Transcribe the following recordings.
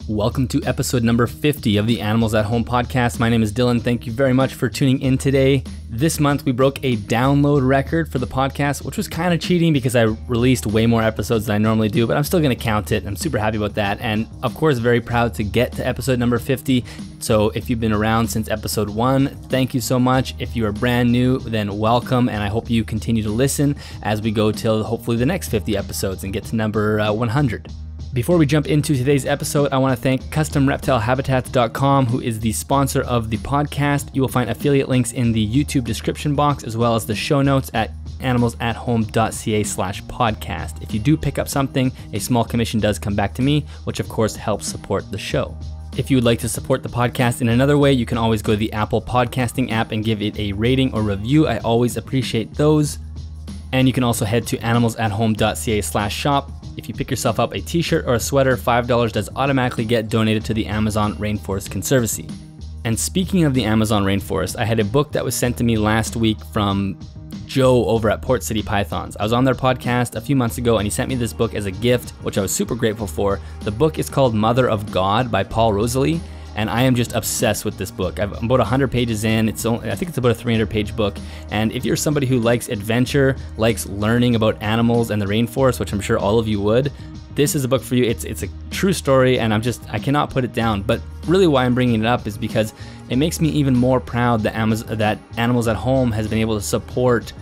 Welcome to episode number 50 of the Animals at Home podcast. My name is Dylan. Thank you very much for tuning in today. This month we broke a download record for the podcast, which was kind of cheating because I released way more episodes than I normally do, but I'm still going to count it. I'm super happy about that. And of course, very proud to get to episode number 50. So if you've been around since episode 1, thank you so much. If you are brand new, then welcome. And I hope you continue to listen as we go till hopefully the next 50 episodes and get to number 100. Before we jump into today's episode, I want to thank CustomReptileHabitats.com, who is the sponsor of the podcast. You will find affiliate links in the YouTube description box, as well as the show notes at animalsathome.ca/podcast. If you do pick up something, a small commission does come back to me, which of course helps support the show. If you would like to support the podcast in another way, you can always go to the Apple Podcasting app and give it a rating or review. I always appreciate those. And you can also head to animalsathome.ca/shop. If you pick yourself up a t-shirt or a sweater, $5 does automatically get donated to the Amazon Rainforest Conservancy. And speaking of the Amazon Rainforest, I had a book that was sent to me last week from Joe over at Port City Pythons. I was on their podcast a few months ago and he sent me this book as a gift, which I was super grateful for. The book is called Mother of God by Paul Rosalie. And I am just obsessed with this book. I'm about 100 pages in. I think it's about a 300-page book. And if you're somebody who likes adventure, likes learning about animals and the rainforest, which I'm sure all of you would, this is a book for you. It's a true story, and I cannot put it down. But really why I'm bringing it up is because it makes me even more proud that Animals at Home has been able to support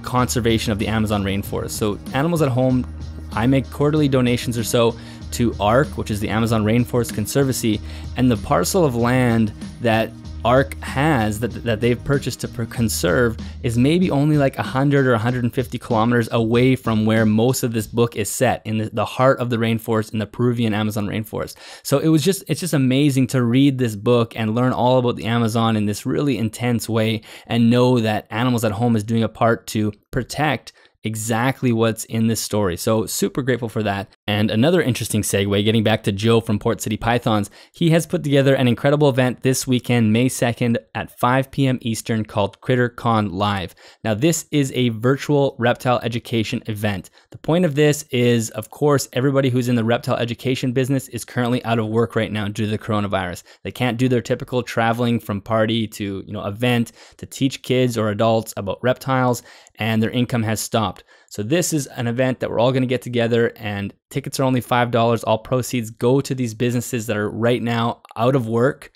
conservation of the Amazon rainforest. So Animals at Home, I make quarterly donations or so to ARC, which is the Amazon Rainforest Conservancy, and the parcel of land that ARC has that they've purchased to conserve is maybe only like 100 or 150 kilometers away from where most of this book is set, in the heart of the rainforest in the Peruvian Amazon rainforest. So it's just amazing to read this book and learn all about the Amazon in this really intense way and know that Animals at Home is doing a part to protect exactly what's in this story. So super grateful for that. And another interesting segue, getting back to Joe from Port City Pythons, he has put together an incredible event this weekend, May 2nd at 5 p.m. Eastern called CritterCon Live. Now this is a virtual reptile education event. The point of this is, of course, everybody who's in the reptile education business is currently out of work right now due to the coronavirus. They can't do their typical traveling from party to event to teach kids or adults about reptiles, and their income has stopped. So this is an event that we're all going to get together, and tickets are only $5. All proceeds go to these businesses that are right now out of work.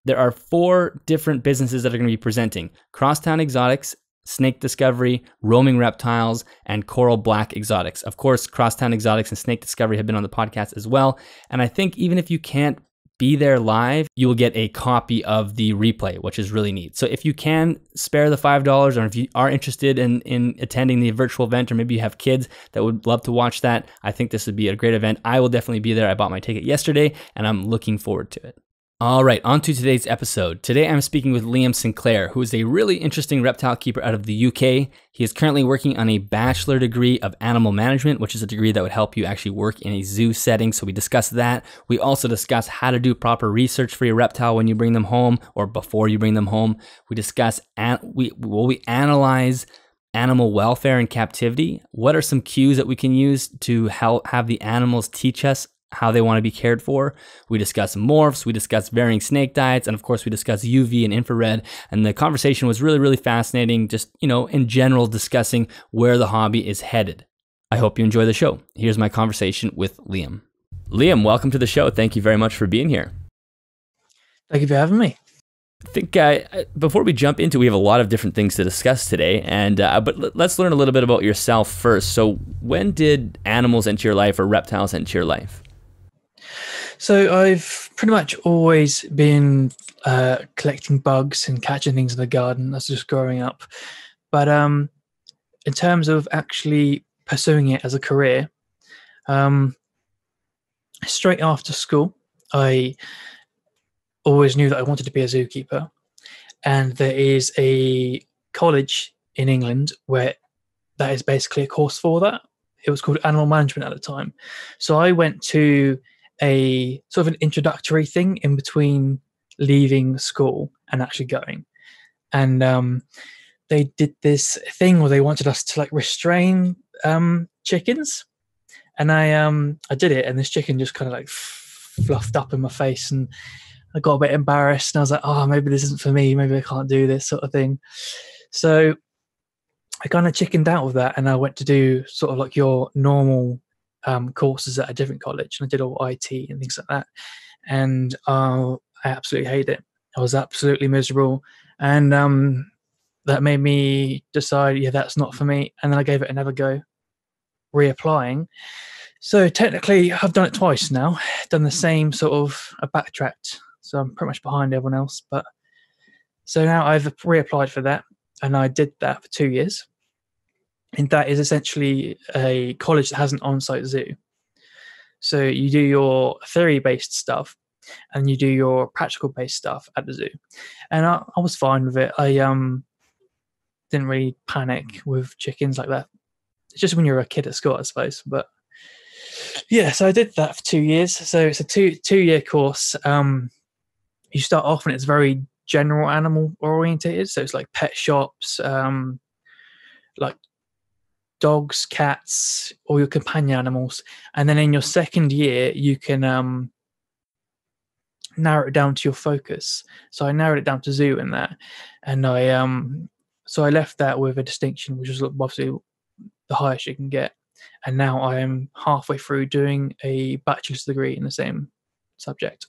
There are 4 different businesses that are going to be presenting: Crosstown Exotics, Snake Discovery, Roaming Reptiles, and Coral Black Exotics. Of course, Crosstown Exotics and Snake Discovery have been on the podcast as well. And I think even if you can't be there live, you will get a copy of the replay, which is really neat. So if you can spare the $5, or if you are interested in attending the virtual event, or maybe you have kids that would love to watch that, I think this would be a great event. I will definitely be there. I bought my ticket yesterday and I'm looking forward to it. All right, on to today's episode. Today I'm speaking with Liam Sinclair, who is a really interesting reptile keeper out of the UK. He is currently working on a bachelor degree of animal management, which is a degree that would help you actually work in a zoo setting. So we discuss that. We also discuss how to do proper research for your reptile when you bring them home or before you bring them home. We discuss, we analyze animal welfare in captivity. What are some cues that we can use to help have the animals teach us how they want to be cared for? We discuss morphs, we discuss varying snake diets, and of course we discuss UV and infrared. And the conversation was really, really fascinating, just, in general discussing where the hobby is headed. I hope you enjoy the show. Here's my conversation with Liam. Liam, welcome to the show. Thank you very much for being here. Thank you for having me. I think before we jump into, we have a lot of different things to discuss today, but let's learn a little bit about yourself first. So when did animals enter your life, or reptiles enter your life? So I've pretty much always been collecting bugs and catching things in the garden. That's just growing up. But in terms of actually pursuing it as a career, straight after school, I always knew that I wanted to be a zookeeper. And there is a college in England where that is basically a course for that. It was called animal management at the time. So I went to a sort of an introductory thing in between leaving school and actually going. And they did this thing where they wanted us to chickens. And I did it, and this chicken just kind of fluffed up in my face, and I got a bit embarrassed, and I was like, oh, maybe this isn't for me. Maybe I can't do this sort of thing. So I kind of chickened out of that, and I went to do sort of like your normal courses at a different college, and I did all IT and things like that. And I absolutely hated it. I was absolutely miserable, and that made me decide, yeah, that's not for me. And then I gave it another go, reapplying. So technically, I've done it twice now. Done the same sort of, I backtracked, so I'm pretty much behind everyone else. But so now I've reapplied for that, and I did that for 2 years. And that is essentially a college that has an on-site zoo. So you do your theory-based stuff, and you do your practical-based stuff at the zoo. And I was fine with it. I didn't really panic with chickens like that. It's just when you're a kid at school, I suppose. But yeah, so I did that for 2 years. So it's a two-year course. You start off and it's very general animal orientated. So it's like pet shops, like dogs, cats, or your companion animals. And then in your second year, you can narrow it down to your focus. So I narrowed it down to zoo in that. And so I left that with a distinction, which is obviously the highest you can get. And now I am halfway through doing a bachelor's degree in the same subject.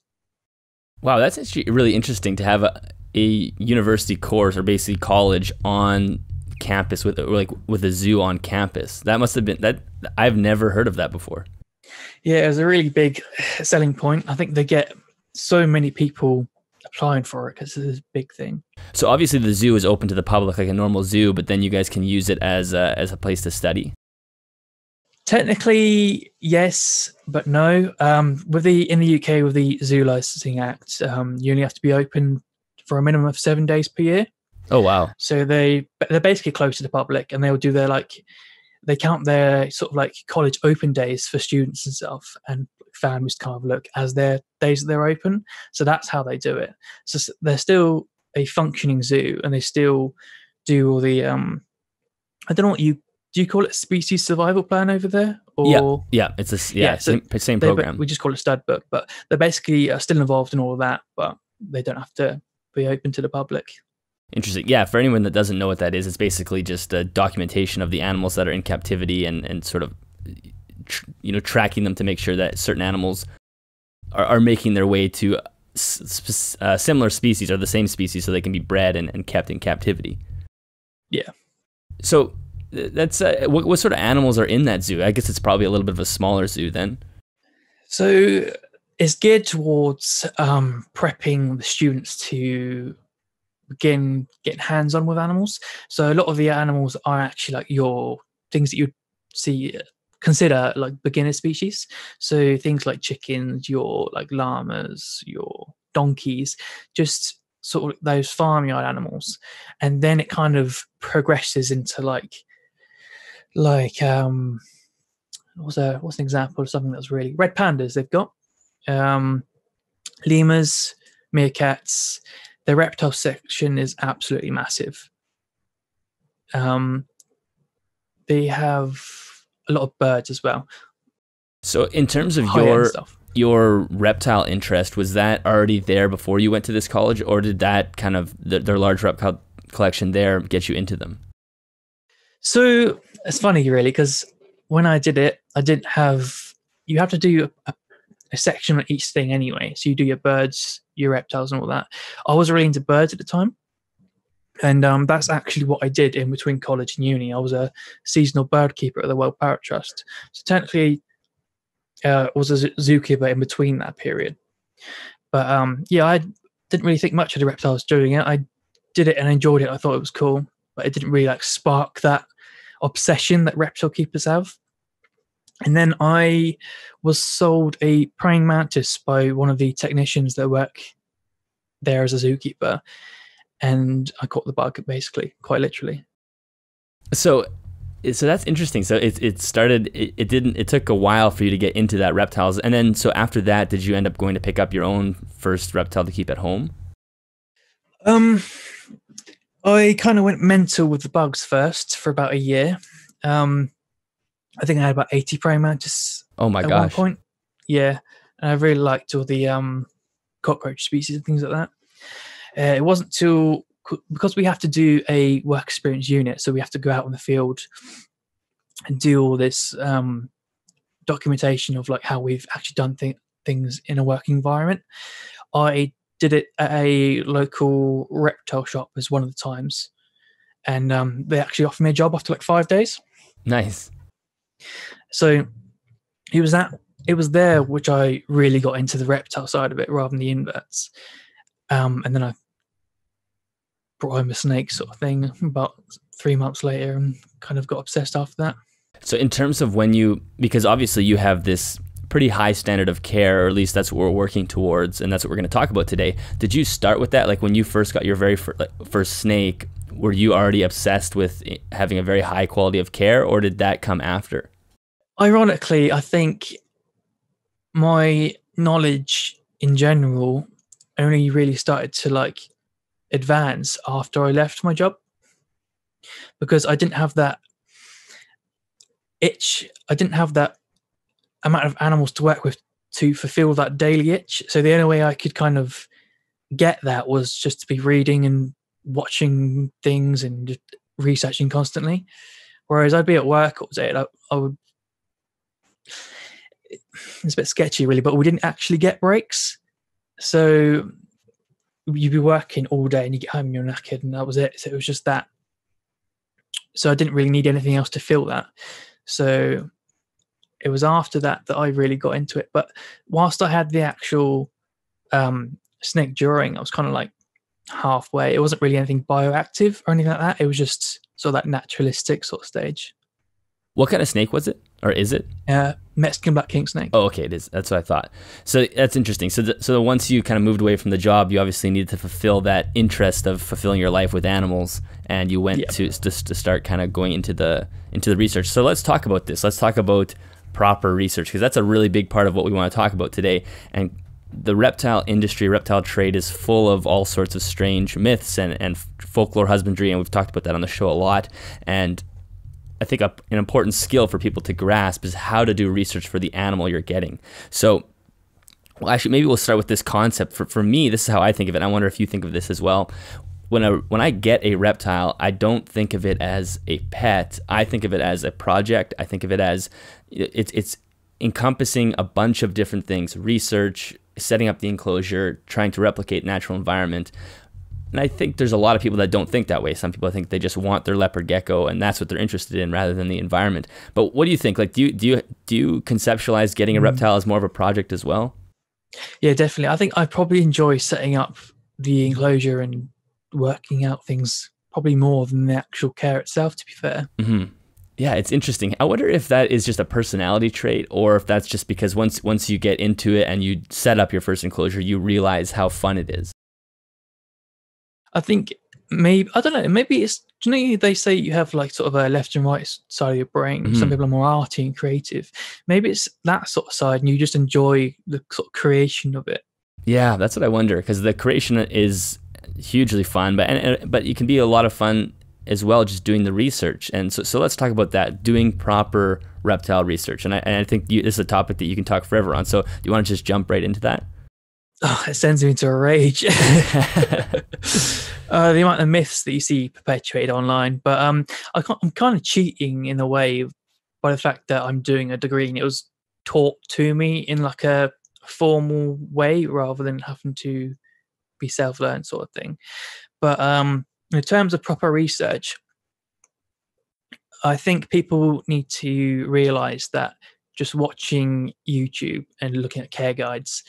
Wow, that's actually really interesting to have a university course, or basically college, on campus with a zoo on campus. That must have been that. I've never heard of that before. Yeah, it was a really big selling point. I think they get so many people applying for it because it's a big thing. So obviously the zoo is open to the public like a normal zoo, but then you guys can use it as a place to study. Technically, yes, but no. In the UK with the Zoo Licensing Act, you only have to be open for a minimum of 7 days per year. Oh wow! So they're basically closed to the public, and they'll do they count their sort of like college open days for students and stuff, and families kind of look as their days that they're open. So that's how they do it. So they're still a functioning zoo, and they still do all the I don't know what do you call it, species survival plan over there? Or yeah, it's same program. We just call it stud book, but they basically are still involved in all of that, but they don't have to be open to the public. Interesting. Yeah, for anyone that doesn't know what that is, it's basically just a documentation of the animals that are in captivity, and sort of tracking them to make sure that certain animals are making their way to similar species or the same species, so they can be bred and kept in captivity. Yeah. So that's what sort of animals are in that zoo? I guess it's probably a little bit of a smaller zoo then. So it's geared towards prepping the students to begin getting hands-on with animals. So a lot of the animals are actually like your things that you'd consider like beginner species. So things like chickens, your like llamas, your donkeys, just sort of those farmyard animals. And then it kind of progresses into like what's an example of something that's really red pandas they've got, lemurs, meerkats. The reptile section is absolutely massive. They have a lot of birds as well. So in terms of your reptile interest, was that already there before you went to this college, or did that kind of their large reptile collection there get you into them? So it's funny, really, because when I did it, I didn't have. You have to do a section on each thing anyway. So you do your birds, your reptiles, and all that. I was really into birds at the time, and that's actually what I did in between college and uni. I was a seasonal bird keeper at the World Parrot Trust. So technically, I was a zookeeper in between that period. But yeah, I didn't really think much of the reptiles doing it. I did it and enjoyed it. I thought it was cool, but it didn't really like spark that obsession that reptile keepers have. And then I was sold a praying mantis by one of the technicians that work there as a zookeeper, and I caught the bug, basically, quite literally. So that's interesting. So it started. It took a while for you to get into that reptiles, and then so after that, did you end up going to pick up your own first reptile to keep at home? I kind of went mental with the bugs first for about a year. I think I had about 80 praying mantis. Oh my at gosh! one point. Yeah, and I really liked all the cockroach species and things like that. It wasn't till, because we have to do a work experience unit, so we have to go out in the field and do all this documentation of like how we've actually done things in a working environment. I did it at a local reptile shop as one of the times, and they actually offered me a job after like 5 days. Nice. So it was there which I really got into the reptile side of it rather than the inverts. And then I brought home a snake sort of thing about 3 months later and kind of got obsessed after that. So in terms of because obviously you have this pretty high standard of care, or at least that's what we're working towards, and that's what we're going to talk about today. Did you start with that? Like when you first got your very first snake, were you already obsessed with having a very high quality of care, or did that come after? Ironically, I think my knowledge in general only really started to like advance after I left my job, because I didn't have that itch. I didn't have that amount of animals to work with to fulfill that daily itch. So the only way I could kind of get that was just to be reading and watching things and just researching constantly. Whereas I'd be at work all day, I would. It's a bit sketchy, really, but we didn't actually get breaks. So you'd be working all day and you get home and you're knackered, and that was it. So it was just that. So I didn't really need anything else to fill that. So it was after that I really got into it. But whilst I had the actual snake during, I was kind of like halfway. It wasn't really anything bioactive or anything like that. It was just sort of that naturalistic sort of stage. What kind of snake was it, or is it? Mexican black king snake. Oh, okay, it is. That's what I thought. So that's interesting. So once you kind of moved away from the job, you obviously needed to fulfill that interest of fulfilling your life with animals, and you went to start kind of going into the research. So let's talk about this. Let's talk about proper research, because that's a really big part of what we want to talk about today. And the reptile industry, reptile trade is full of all sorts of strange myths and folklore husbandry, and we've talked about that on the show a lot. And I think an important skill for people to grasp is how to do research for the animal you're getting. So, well, actually, maybe we'll start with this concept. For me, this is how I think of it. I wonder if you think of this as well. When I get a reptile, I don't think of it as a pet. I think of it as a project. I think of it as it's encompassing a bunch of different things: research, setting up the enclosure, trying to replicate natural environment. And I think there's a lot of people that don't think that way. Some people think they just want their leopard gecko and that's what they're interested in rather than the environment. But what do you think? Like, do you conceptualize getting a reptile as more of a project as well? Yeah, definitely. I think I probably enjoy setting up the enclosure and working out things probably more than the actual care itself, to be fair. Mm-hmm. Yeah, it's interesting. I wonder if that is just a personality trait, or if that's just because once you get into it and you set up your first enclosure, you realize how fun it is. I think maybe, I don't know, maybe it's, do you know, they say you have like sort of a left and right side of your brain. Mm-hmm. Some people are more arty and creative. Maybe it's that sort of side and you just enjoy the sort of creation of it. Yeah, that's what I wonder, because the creation is hugely fun, but it can be a lot of fun as well just doing the research. And so let's talk about that, doing proper reptile research. And I think this is a topic that you can talk forever on. So do you want to just jump right into that? Oh, it sends me into a rage. The amount of myths that you see perpetuated online. But I'm kind of cheating in a way by the fact that I'm doing a degree and it was taught to me in like a formal way rather than having to be self-learned sort of thing. But in terms of proper research, I think people need to realize that just watching YouTube and looking at care guides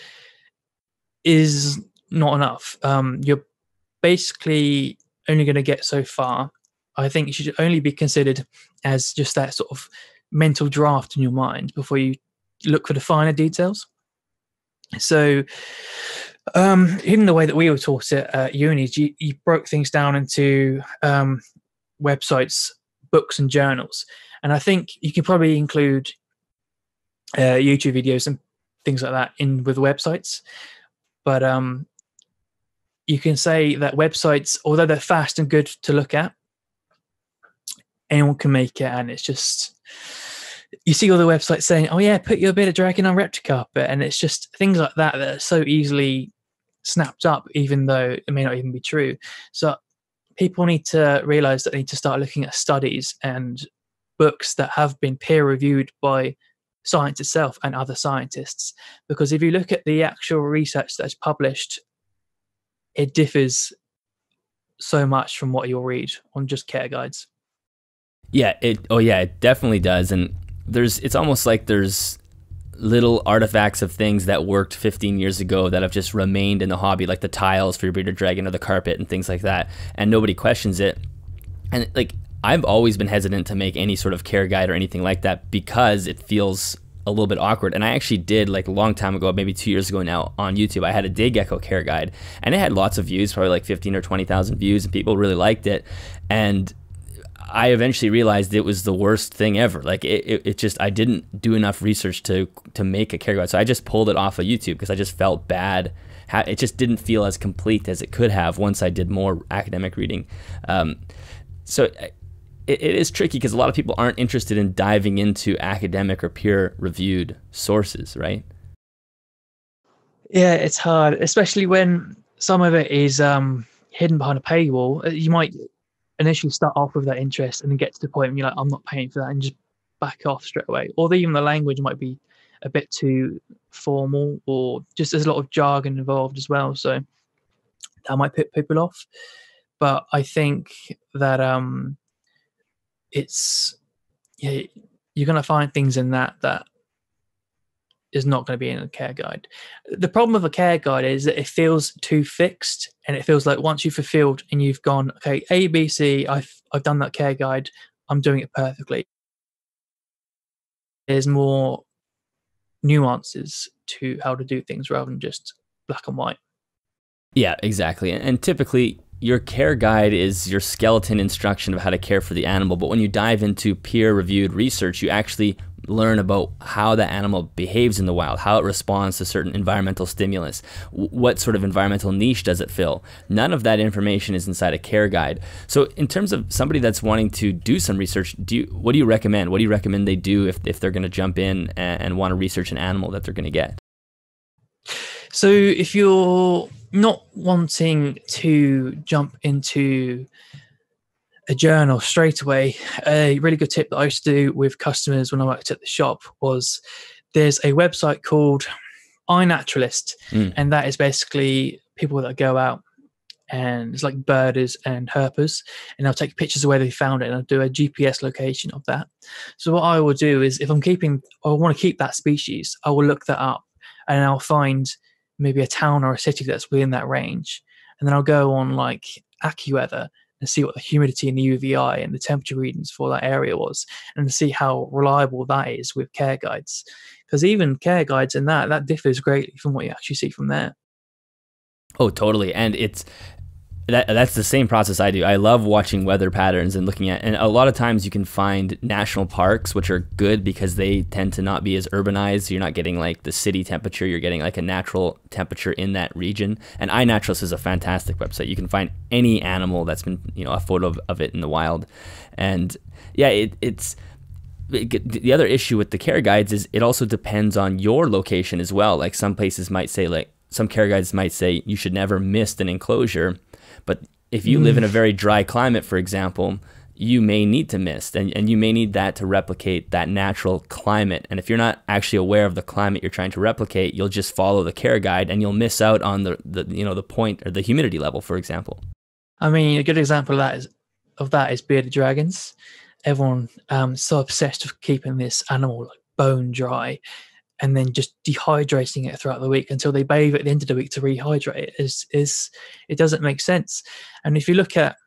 is not enough. You're basically only going to get so far. I think it should only be considered as just that sort of mental draft in your mind before you look for the finer details. So in the way that we were taught it at uni, you broke things down into websites, books and journals. And I think you can probably include YouTube videos and things like that in with websites. But you can say that websites, although they're fast and good to look at, anyone can make it, and it's just you see all the websites saying, oh yeah, put your bearded dragon on Reptile carpet, and it's just things like that that are so easily snapped up, even though it may not even be true. So people need to realize that they need to start looking at studies and books that have been peer reviewed by science itself and other scientists, because if you look at the actual research that's published, it differs so much from what you'll read on just care guides. Yeah, it definitely does. And it's almost like there's little artifacts of things that worked 15 years ago that have just remained in the hobby, like the tiles for your bearded dragon or the carpet and things like that, and nobody questions it. And like, I've always been hesitant to make any sort of care guide or anything like that because it feels a little bit awkward. And I actually did, like a long time ago, maybe 2 years ago now, on YouTube, I had a day gecko care guide, and it had lots of views, probably like 15 or 20,000 views, and people really liked it. And I eventually realized it was the worst thing ever. Like it just, I didn't do enough research to make a care guide. So I just pulled it off of YouTube because I just felt bad. It just didn't feel as complete as it could have once I did more academic reading. So it is tricky because a lot of people aren't interested in diving into academic or peer reviewed sources, right? Yeah, it's hard, especially when some of it is hidden behind a paywall. You might initially start off with that interest and then get to the point where you're like, I'm not paying for that, and just back off straight away. Or even the language might be a bit too formal, or just there's a lot of jargon involved as well. So that might put people off. But I think that you're going to find things in that is not going to be in a care guide. The problem with a care guide is that it feels too fixed, and it feels like once you've fulfilled and you've gone, okay, A, B, C, I've done that care guide, I'm doing it perfectly. There's more nuances to how to do things rather than just black and white. Yeah, exactly. And typically your care guide is your skeleton instruction of how to care for the animal. But when you dive into peer-reviewed research, you actually learn about how the animal behaves in the wild, how it responds to certain environmental stimulus, what sort of environmental niche does it fill. None of that information is inside a care guide. So in terms of somebody that's wanting to do some research, what do you recommend? What do you recommend they do if they're going to jump in and want to research an animal that they're going to get? So if you're not wanting to jump into a journal straight away, a really good tip that I used to do with customers when I worked at the shop was there's a website called iNaturalist, and that is basically people that go out and it's like birders and herpers, and they'll take pictures of where they found it and I'll do a GPS location of that. So what I will do is if I want to keep that species, I will look that up and I'll find maybe a town or a city that's within that range, and then I'll go on like AccuWeather and see what the humidity and the UVI and the temperature readings for that area was, and see how reliable that is with care guides. Because even care guides in that differs greatly from what you actually see from there. Oh, totally. And that's the same process I do. I love watching weather patterns and looking at, and a lot of times you can find national parks, which are good because they tend to not be as urbanized. You're not getting like the city temperature. You're getting like a natural temperature in that region. And iNaturalist is a fantastic website. You can find any animal that's been, a photo of it in the wild. And yeah, the other issue with the care guides is it also depends on your location as well. Like some places might say, like some care guides might say you should never mist an enclosure. But if you live in a very dry climate, for example, you may need to mist, and you may need that to replicate that natural climate. And if you're not actually aware of the climate you're trying to replicate, you'll just follow the care guide and you'll miss out on the point or the humidity level, for example. I mean, a good example of that is bearded dragons. Everyone so obsessed with keeping this animal like bone dry, and then just dehydrating it throughout the week until they bathe at the end of the week to rehydrate it it doesn't make sense. And if you look at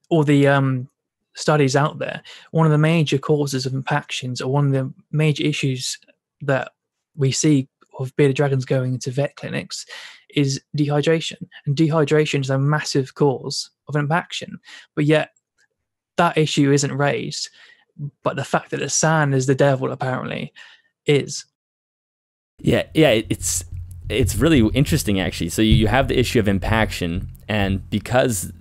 all the studies out there, one of the major causes of impactions, or one of the major issues that we see of bearded dragons going into vet clinics, is dehydration. And dehydration is a massive cause of impaction, but yet that issue isn't raised. But the fact that the sand is the devil apparently is. Yeah, it's really interesting actually. So you have the issue of impaction, and because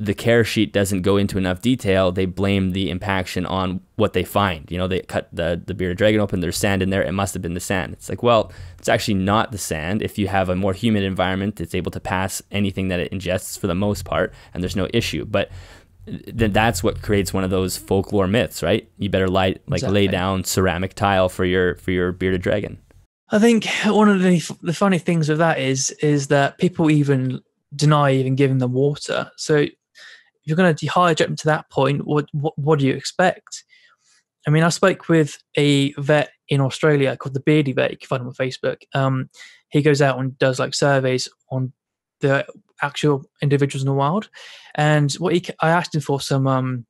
the care sheet doesn't go into enough detail, they blame the impaction on what they find. They cut the bearded dragon open, there's sand in there, it must have been the sand. It's like, well, it's actually not the sand. If you have a more humid environment, it's able to pass anything that it ingests for the most part, and there's no issue. But then that's what creates one of those folklore myths, right? You better lay down ceramic tile for your bearded dragon. I think one of the funny things with that is that people even deny even giving them water. So if you're going to dehydrate them to that point, what do you expect? I mean, I spoke with a vet in Australia called the Beardy Vet. You can find him on Facebook. He goes out and does like surveys on the actual individuals in the wild, and I asked him for some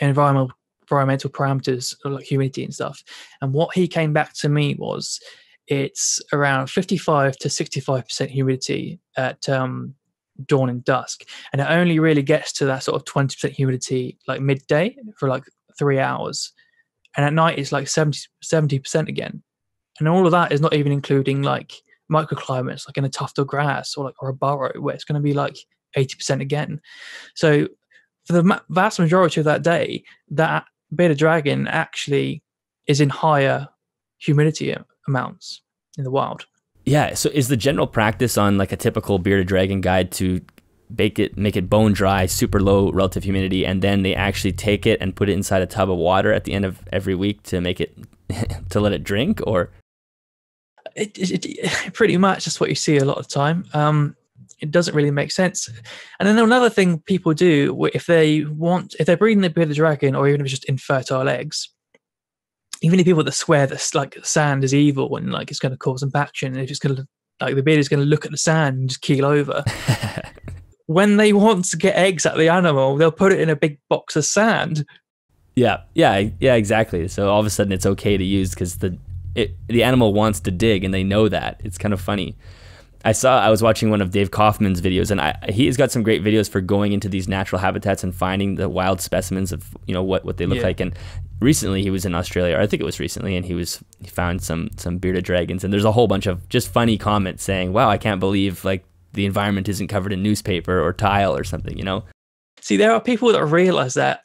environmental parameters like humidity and stuff, and what he came back to me was it's around 55 to 65% humidity at dawn and dusk, and it only really gets to that sort of 20% humidity like midday for like 3 hours, and at night it's like 70% again, and all of that is not even including like microclimates like in a tuft of grass or a burrow where it's going to be like 80% again. So for the vast majority of that day, that bearded dragon actually is in higher humidity amounts in the wild. Yeah. So is the general practice on like a typical bearded dragon guide to make it bone dry, super low relative humidity, and then they actually take it and put it inside a tub of water at the end of every week to make it to let it drink? Or it pretty much that's what you see a lot of the time. It doesn't really make sense. And then another thing people do, if they're breeding the bearded dragon, or even if it's just infertile eggs, even the people that swear that like sand is evil and like it's going to cause impaction, and if it's going to like the beard is going to look at the sand and just keel over. When they want to get eggs out of the animal, they'll put it in a big box of sand. Yeah, exactly. So all of a sudden it's okay to use because the animal wants to dig, and they know that. It's kind of funny. I was watching one of Dave Kaufman's videos, and he's got some great videos for going into these natural habitats and finding the wild specimens of what they look like. And recently he was in Australia, or I think it was recently, and he found some bearded dragons, and there's a whole bunch of just funny comments saying, "Wow, I can't believe like the environment isn't covered in newspaper or tile or something." See, there are people that realize that,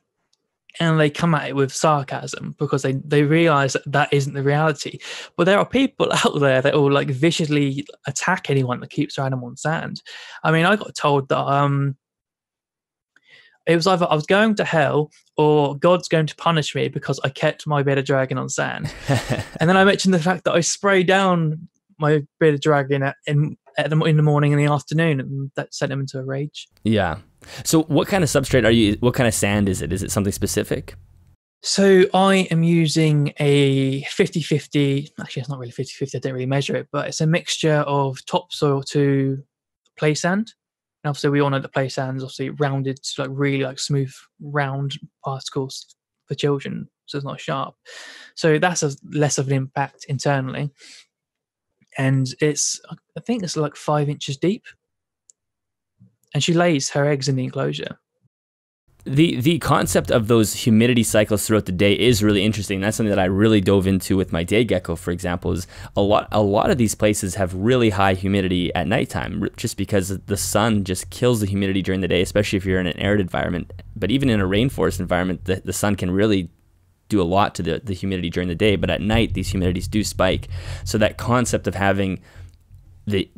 and they come at it with sarcasm because they realize that isn't the reality. But there are people out there that will like viciously attack anyone that keeps their animal on sand. I mean, I got told that it was either I was going to hell or God's going to punish me because I kept my bearded dragon on sand. And then I mentioned the fact that I spray down my bearded dragon in the morning and the afternoon, and that sent him into a rage. Yeah. So what kind of substrate what kind of sand is it? Is it something specific? So I am using a 50-50, actually it's not really 50-50, I don't really measure it, but it's a mixture of topsoil to play sand. And obviously we all know that play sand is obviously rounded, like really like smooth, round particles for children, so it's not sharp. So that's less of an impact internally. And I think it's like 5 inches deep. And she lays her eggs in the enclosure. The concept of those humidity cycles throughout the day is really interesting. That's something that I really dove into with my day gecko, for example. Is a lot of these places have really high humidity at nighttime, just because the sun just kills the humidity during the day, especially if you're in an arid environment. But even in a rainforest environment, the sun can really do a lot to the humidity during the day. But at night, these humidities do spike. So that concept of having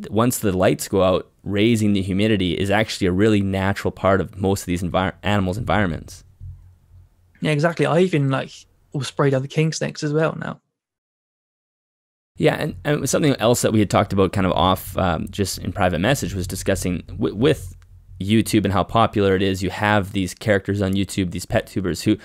once the lights go out, raising the humidity is actually a really natural part of most of these animals' environments. Yeah, exactly. I even will spray down the king snakes as well now. Yeah, and something else that we had talked about kind of off just in private message was discussing with YouTube and how popular it is. You have these characters on YouTube, these pet tubers who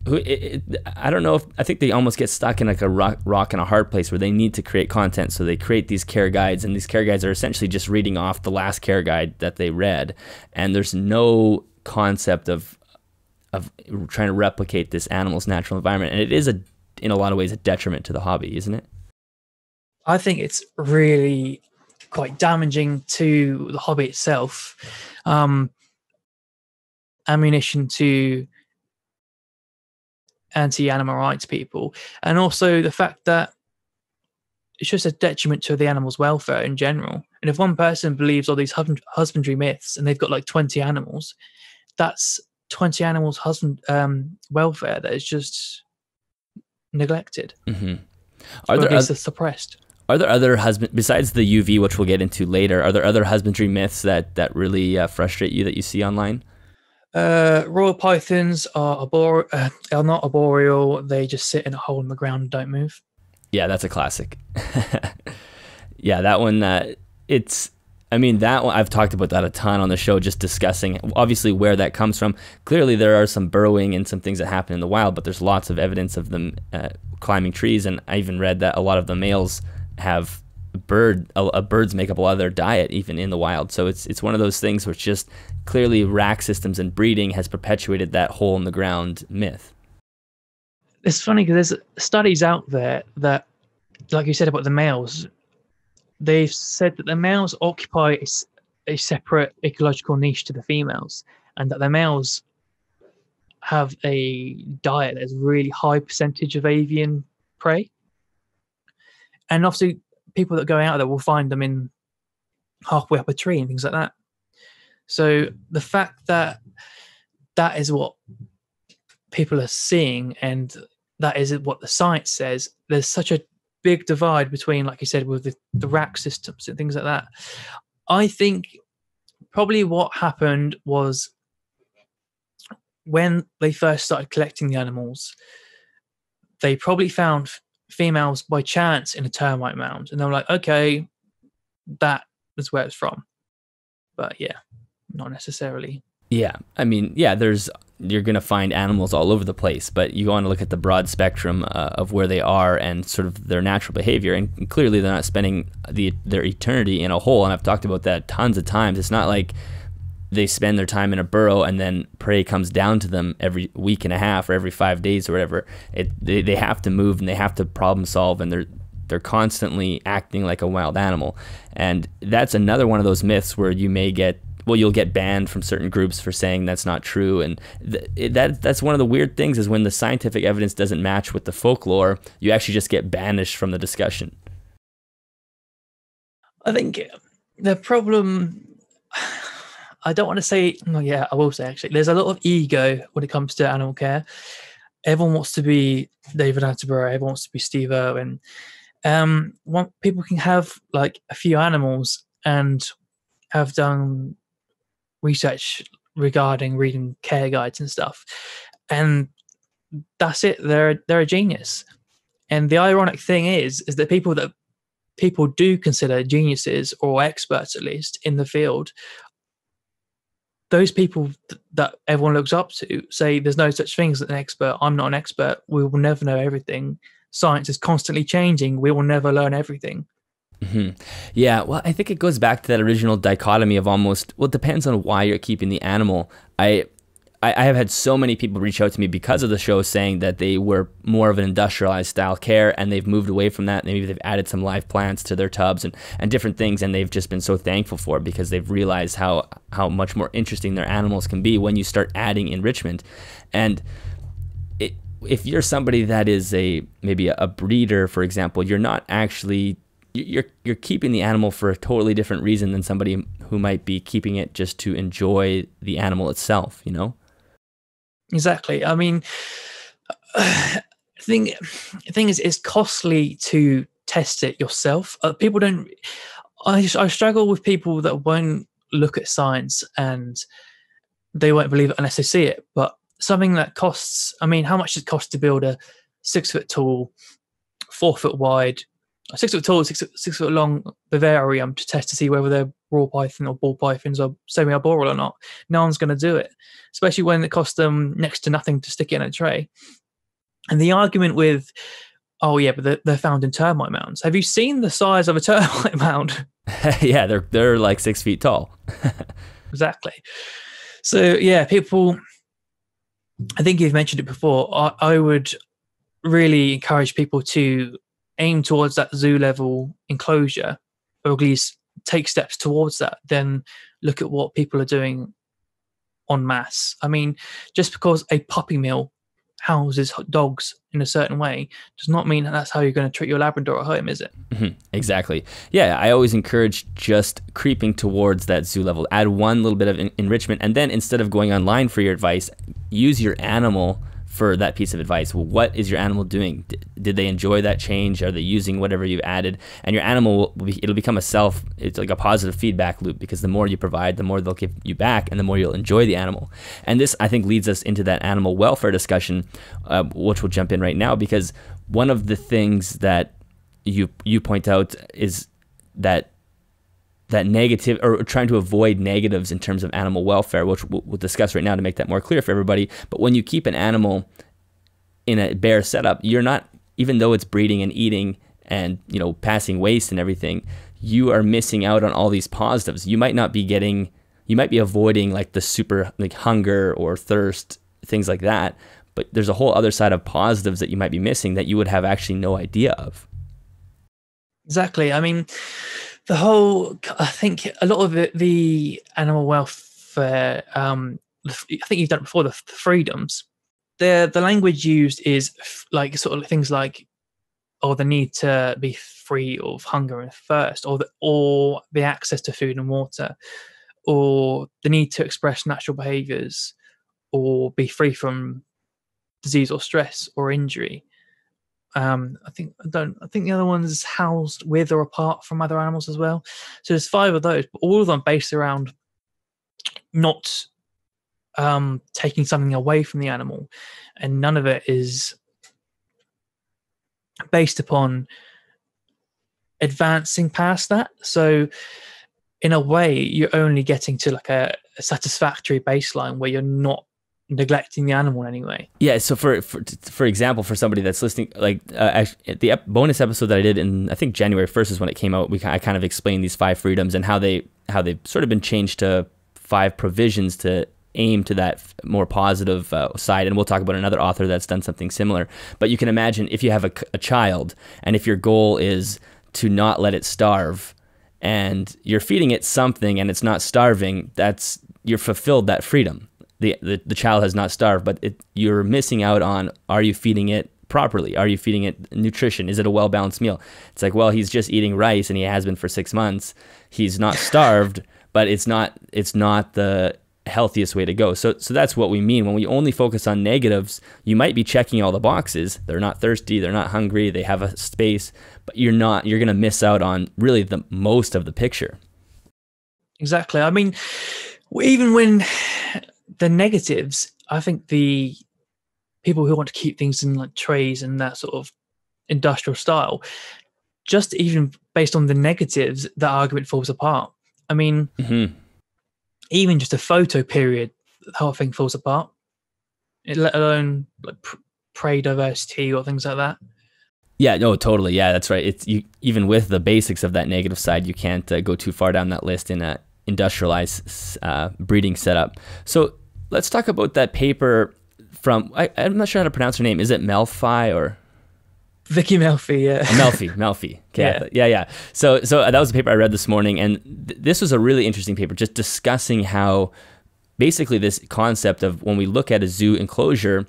I don't know I think they almost get stuck in like a rock and a hard place where they need to create content. So they create these care guides, and these care guides are essentially just reading off the last care guide that they read. And there's no concept of trying to replicate this animal's natural environment. And it is in a lot of ways a detriment to the hobby, isn't it? I think it's really quite damaging to the hobby itself. Ammunition to anti-animal rights people, and also the fact that it's just a detriment to the animal's welfare in general. And if one person believes all these husbandry myths and they've got like 20 animals, that's 20 animals' welfare that is just neglected. Mm-hmm. Or at least suppressed. Are there other besides the UV, which we'll get into later, are there other husbandry myths that really frustrate you that you see online? Royal pythons are not arboreal. They just sit in a hole in the ground and don't move. Yeah, that's a classic. Yeah, that one, that one, I've talked about that a ton on the show, just discussing obviously where that comes from. Clearly there are some burrowing and some things that happen in the wild, but there's lots of evidence of them climbing trees. And I even read that a lot of the males have birds make up a lot of their diet even in the wild. So it's one of those things which just clearly rack systems and breeding has perpetuated that hole in the ground myth. It's funny because there's studies out there that, like you said about the males, they've said that the males occupy a separate ecological niche to the females, and that the males have a diet that's really high percentage of avian prey. And obviously people that go out there will find them in halfway up a tree and things like that. So the fact that that is what people are seeing, and that is what the science says, there's such a big divide between, like you said, with the rack systems and things like that. I think probably what happened was when they first started collecting the animals, they probably found females by chance in a termite mound, and they were like, okay, that is where it's from. But yeah, not necessarily. Yeah, I mean, yeah, you're going to find animals all over the place, but you want to look at the broad spectrum of where they are and sort of their natural behavior. And clearly they're not spending their eternity in a hole. And I've talked about that tons of times. It's not like they spend their time in a burrow and then prey comes down to them every week and a half or every 5 days or whatever. They have to move and they have to problem solve, and they're constantly acting like a wild animal. And that's another one of those myths where you'll get banned from certain groups for saying that's not true. And that's one of the weird things, is when the scientific evidence doesn't match with the folklore, you actually just get banished from the discussion. I think the problem, I don't want to say, well, yeah, I will say actually, there's a lot of ego when it comes to animal care. Everyone wants to be David Attenborough, everyone wants to be Steve Irwin. People can have like a few animals and have done research regarding reading care guides and stuff, and that's it. They're a genius. And the ironic thing is that people do consider geniuses, or experts at least, in the field, those people that everyone looks up to say there's no such thing as an expert. I'm not an expert. We will never know everything. Science is constantly changing. We will never learn everything. Mm-hmm. Yeah, well, I think it goes back to that original dichotomy of almost, well, it depends on why you're keeping the animal. I have had so many people reach out to me because of the show saying that they were more of an industrialized style care, and they've moved away from that. Maybe they've added some live plants to their tubs and different things, and they've just been so thankful for it because they've realized how much more interesting their animals can be when you start adding enrichment. And if you're somebody that is maybe a breeder, for example, you're not actually... You're keeping the animal for a totally different reason than somebody who might be keeping it just to enjoy the animal itself, you know? Exactly. I mean, the thing is, it's costly to test it yourself. People don't. I struggle with people that won't look at science and they won't believe it unless they see it. But something that costs, I mean, how much does it cost to build a 6 foot tall, 4 foot wide, 6 foot tall, 6 foot long vivarium to test to see whether they're raw python or ball pythons are semi-arboreal or not? No one's going to do it, especially when it costs them next to nothing to stick it in a tray. And the argument with, oh yeah, but they're found in termite mounds. Have you seen the size of a termite mound? Yeah, they're like 6 feet tall. Exactly. So yeah, people, I think you've mentioned it before, I would really encourage people to aim towards that zoo level enclosure, or at least take steps towards that, then look at what people are doing en masse. I mean, just because a puppy mill houses dogs in a certain way does not mean that that's how you're going to treat your Labrador at home, is it? Exactly. Yeah, I always encourage just creeping towards that zoo level. Add one little bit of enrichment, and then instead of going online for your advice, use your animal for that piece of advice. Well, what is your animal doing? Did they enjoy that change? Are they using whatever you've added? And your animal it'll become it's like a positive feedback loop, because the more you provide, the more they'll give you back, and the more you'll enjoy the animal. And this, I think, leads us into that animal welfare discussion, which we'll jump in right now, because one of the things that you point out is that negative, or trying to avoid negatives in terms of animal welfare, which we'll discuss right now to make that more clear for everybody. But when you keep an animal in a bare setup, you're not, even though it's breeding and eating and, passing waste and everything, you are missing out on all these positives. You might be avoiding like the super like hunger or thirst, things like that. But there's a whole other side of positives that you might be missing that you would have actually no idea of. Exactly. I mean, I think a lot of the animal welfare, I think you've done it before, the freedoms, the language used is like sort of things like, the need to be free of hunger and thirst, or the access to food and water, or the need to express natural behaviors, or be free from disease or stress or injury. I think the other one's housed with or apart from other animals as well. So there's 5 of those, but all of them based around not taking something away from the animal, and none of it is based upon advancing past that. So in a way, you're only getting to like a satisfactory baseline where you're not neglecting the animal in any way. Yeah, so for example, for somebody that's listening, like the bonus episode that I did in, I think January 1st is when it came out, I kind of explained these 5 freedoms and how they've sort of been changed to 5 provisions to aim to that more positive side. And we'll talk about another author that's done something similar. But you can imagine if you have a child, and if your goal is to not let it starve, and you're feeding it something and it's not starving, you're fulfilled that freedom. The child has not starved, but you're missing out on, are you feeding it properly? Are you feeding it nutrition? Is it a well-balanced meal? It's like, well, he's just eating rice and he has been for 6 months. He's not starved, but it's not the healthiest way to go. So that's what we mean. When we only focus on negatives, you might be checking all the boxes. They're not thirsty, they're not hungry, they have a space, but you're going to miss out on really the most of the picture. Exactly. I mean, even when the negatives, I think the people who want to keep things in like trays and that sort of industrial style, just even based on the negatives, the argument falls apart. I mean, even just a photo period, the whole thing falls apart, let alone like prey diversity or things like that. Yeah, no, totally. Yeah, that's right. Even with the basics of that negative side, you can't go too far down that list in a industrialized breeding setup. So let's talk about that paper from, I'm not sure how to pronounce her name. Is it Melfi or? Vicky Melfi, yeah. Melfi. Okay, yeah. So that was the paper I read this morning, and this was a really interesting paper, just discussing how basically this concept of when we look at a zoo enclosure,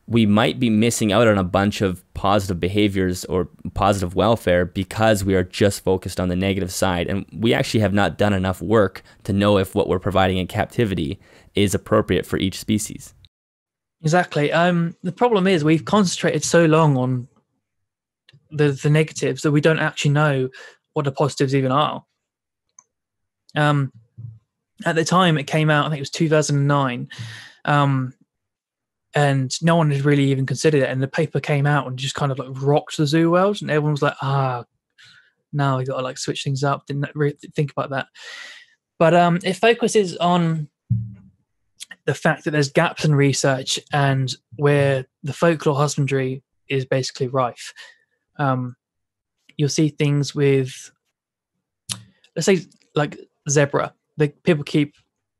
we might be missing out on a bunch of positive behaviors or positive welfare because we are just focused on the negative side. And we actually have not done enough work to know if what we're providing in captivity is appropriate for each species. Exactly. The problem is we've concentrated so long on the negatives that we don't actually know what the positives even are. At the time it came out, I think it was 2009, and no one had really even considered it. And the paper came out and just kind of like rocked the zoo world, and everyone was like, now we got to like switch things up. Didn't really think about that. But it focuses on the fact that there's gaps in research and where the folklore husbandry is basically rife. You'll see things with, let's say, like zebra. People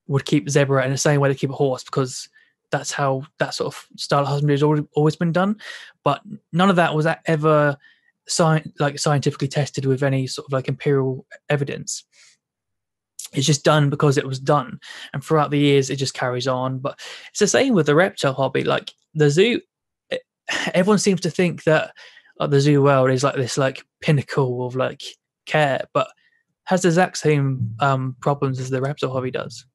would keep zebra in the same way they keep a horse, because that's how that sort of style of husbandry has always been done. But none of that was ever scientifically tested with any sort of like empirical evidence. It's just done because it was done, and throughout the years it just carries on. But it's the same with the reptile hobby. Like the zoo everyone seems to think that the zoo world is like this like pinnacle of like care, but has the exact same problems as the reptile hobby does.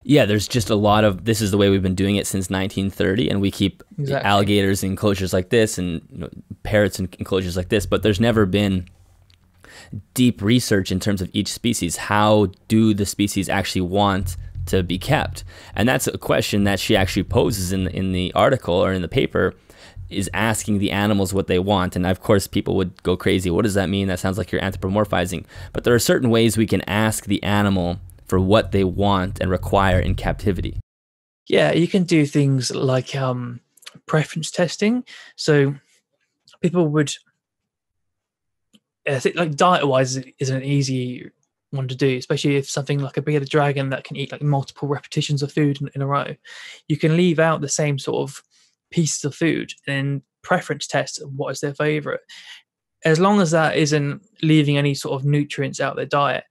Yeah, there's just a lot of, this is the way we've been doing it since 1930, and we keep alligators in enclosures like this and parrots in enclosures like this, but there's never been deep research in terms of each species. How do the species actually want to be kept? And that's a question that she actually poses in the article or in the paper, is asking the animals what they want. And of course, people would go crazy. What does that mean? That sounds like you're anthropomorphizing. But there are certain ways we can ask the animal for what they want and require in captivity. Yeah, you can do things like preference testing. So people would, I think, like diet-wise is an easy one to do, especially if something like a bearded dragon that can eat like multiple repetitions of food in a row. You can leave out the same sort of pieces of food and preference test what is their favorite. As long as that isn't leaving any sort of nutrients out their diet,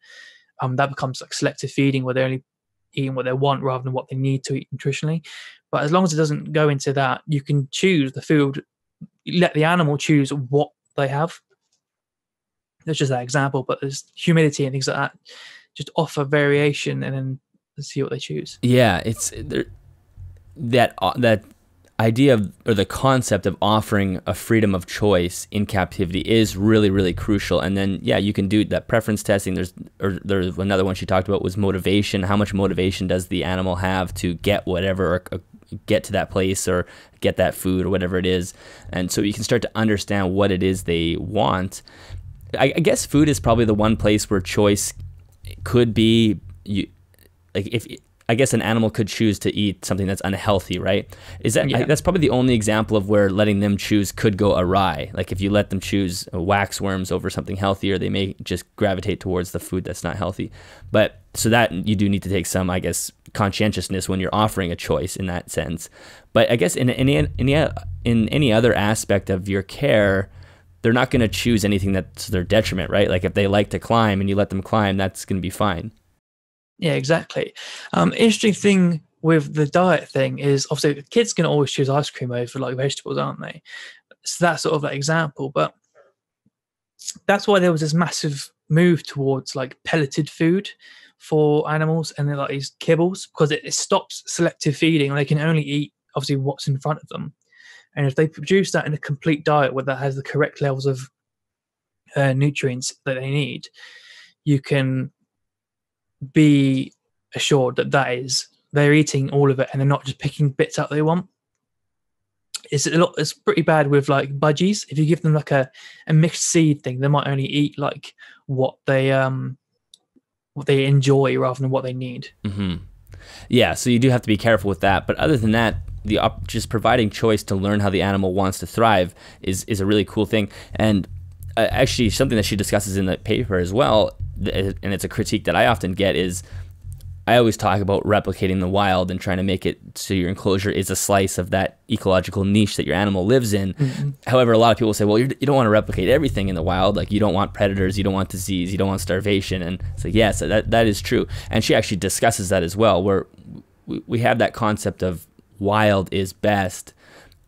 that becomes like selective feeding, where they're only eating what they want rather than what they need to eat nutritionally. But as long as it doesn't go into that, you can choose the food, let the animal choose what they have. That's just that example, but there's humidity and things like that. Just offer variation and then see what they choose. Yeah, it's that idea of, or the concept of offering a freedom of choice in captivity is really, really crucial. And then, yeah, you can do that preference testing. There's another one she talked about was motivation. How much motivation does the animal have to get whatever, or get to that place, or get that food, or whatever it is? And so you can start to understand what it is they want. I guess food is probably the one place where choice could be, I guess an animal could choose to eat something that's unhealthy, right? That's probably the only example of where letting them choose could go awry. Like if you let them choose waxworms over something healthier, they may just gravitate towards the food that's not healthy. But so that you do need to take some, I guess, conscientiousness when you're offering a choice in that sense. But I guess in any other aspect of your care, they're not going to choose anything that's their detriment, right? Like if they like to climb and you let them climb, that's going to be fine. Yeah, exactly. Interesting thing with the diet thing is obviously kids can always choose ice cream over like vegetables, aren't they? So that's sort of like example, but that's why there was this massive move towards like pelleted food for animals, and they're like these kibbles, because it stops selective feeding. They can only eat obviously what's in front of them. And if they produce that in a complete diet where that has the correct levels of nutrients that they need, you can be assured that they're eating all of it and they're not just picking bits out they want. It's pretty bad with like budgies. If you give them like a mixed seed thing, they might only eat like what they enjoy rather than what they need. Mm-hmm. Yeah, so you do have to be careful with that. But other than that, just providing choice to learn how the animal wants to thrive is a really cool thing. And actually, something that she discusses in the paper as well, and it's a critique that I often get, is I always talk about replicating the wild and trying to make it so your enclosure is a slice of that ecological niche that your animal lives in. Mm-hmm. However, a lot of people say, well, you don't want to replicate everything in the wild. Like you don't want predators, you don't want disease, you don't want starvation. And it's like, yes, that is true. And she actually discusses that as well, where we have that concept of wild is best,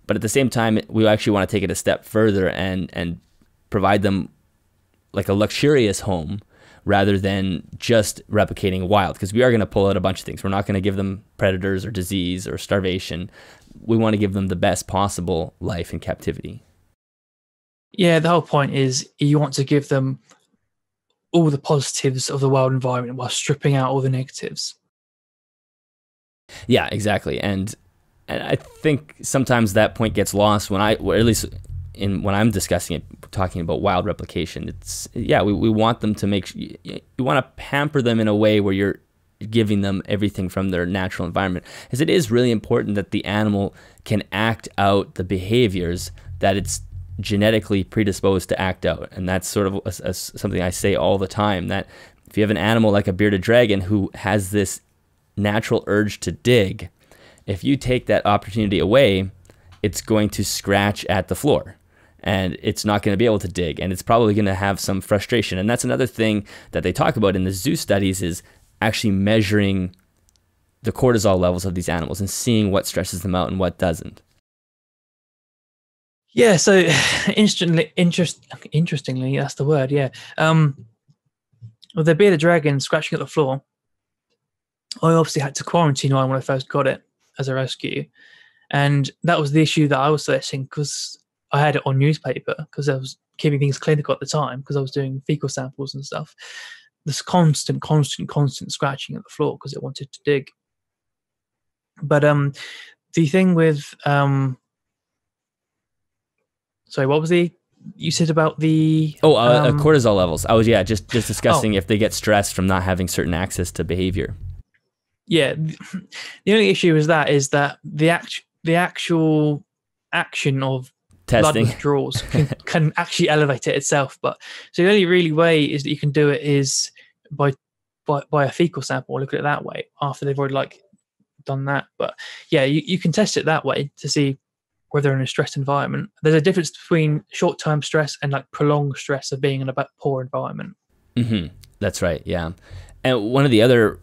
but at the same time, we actually want to take it a step further and provide them like a luxurious home rather than just replicating wild, because we are going to pull out a bunch of things. We're not going to give them predators or disease or starvation. We want to give them the best possible life in captivity. Yeah, the whole point is you want to give them all the positives of the wild environment while stripping out all the negatives. Yeah, exactly. And I think sometimes that point gets lost when when I'm discussing it, talking about wild replication. We want them to you want to pamper them in a way where you're giving them everything from their natural environment. Because it is really important that the animal can act out the behaviors that it's genetically predisposed to act out. And that's sort of something I say all the time, that if you have an animal like a bearded dragon who has this natural urge to dig, if you take that opportunity away, it's going to scratch at the floor and it's not going to be able to dig, and it's probably going to have some frustration. And that's another thing that they talk about in the zoo studies, is actually measuring the cortisol levels of these animals and seeing what stresses them out and what doesn't. Yeah, so interestingly, that's the word. Yeah, with the bearded dragon scratching at the floor, I obviously had to quarantine one when I first got it as a rescue, and that was the issue that I was facing because I had it on newspaper because I was keeping things clinical at the time because I was doing fecal samples and stuff. This constant scratching at the floor because it wanted to dig. But the thing with sorry, what was you said about the cortisol levels. I was just discussing if they get stressed from not having certain access to behavior. Yeah, the only issue is that the actual action of testing blood withdrawals can actually elevate it itself. But so the only really way is that you can do it is by a fecal sample. Look at it that way after they've already done that. But yeah, you can test it that way to see whether in a stressed environment. There's a difference between short-term stress and prolonged stress of being in a poor environment. Mm-hmm. That's right. Yeah, and one of the other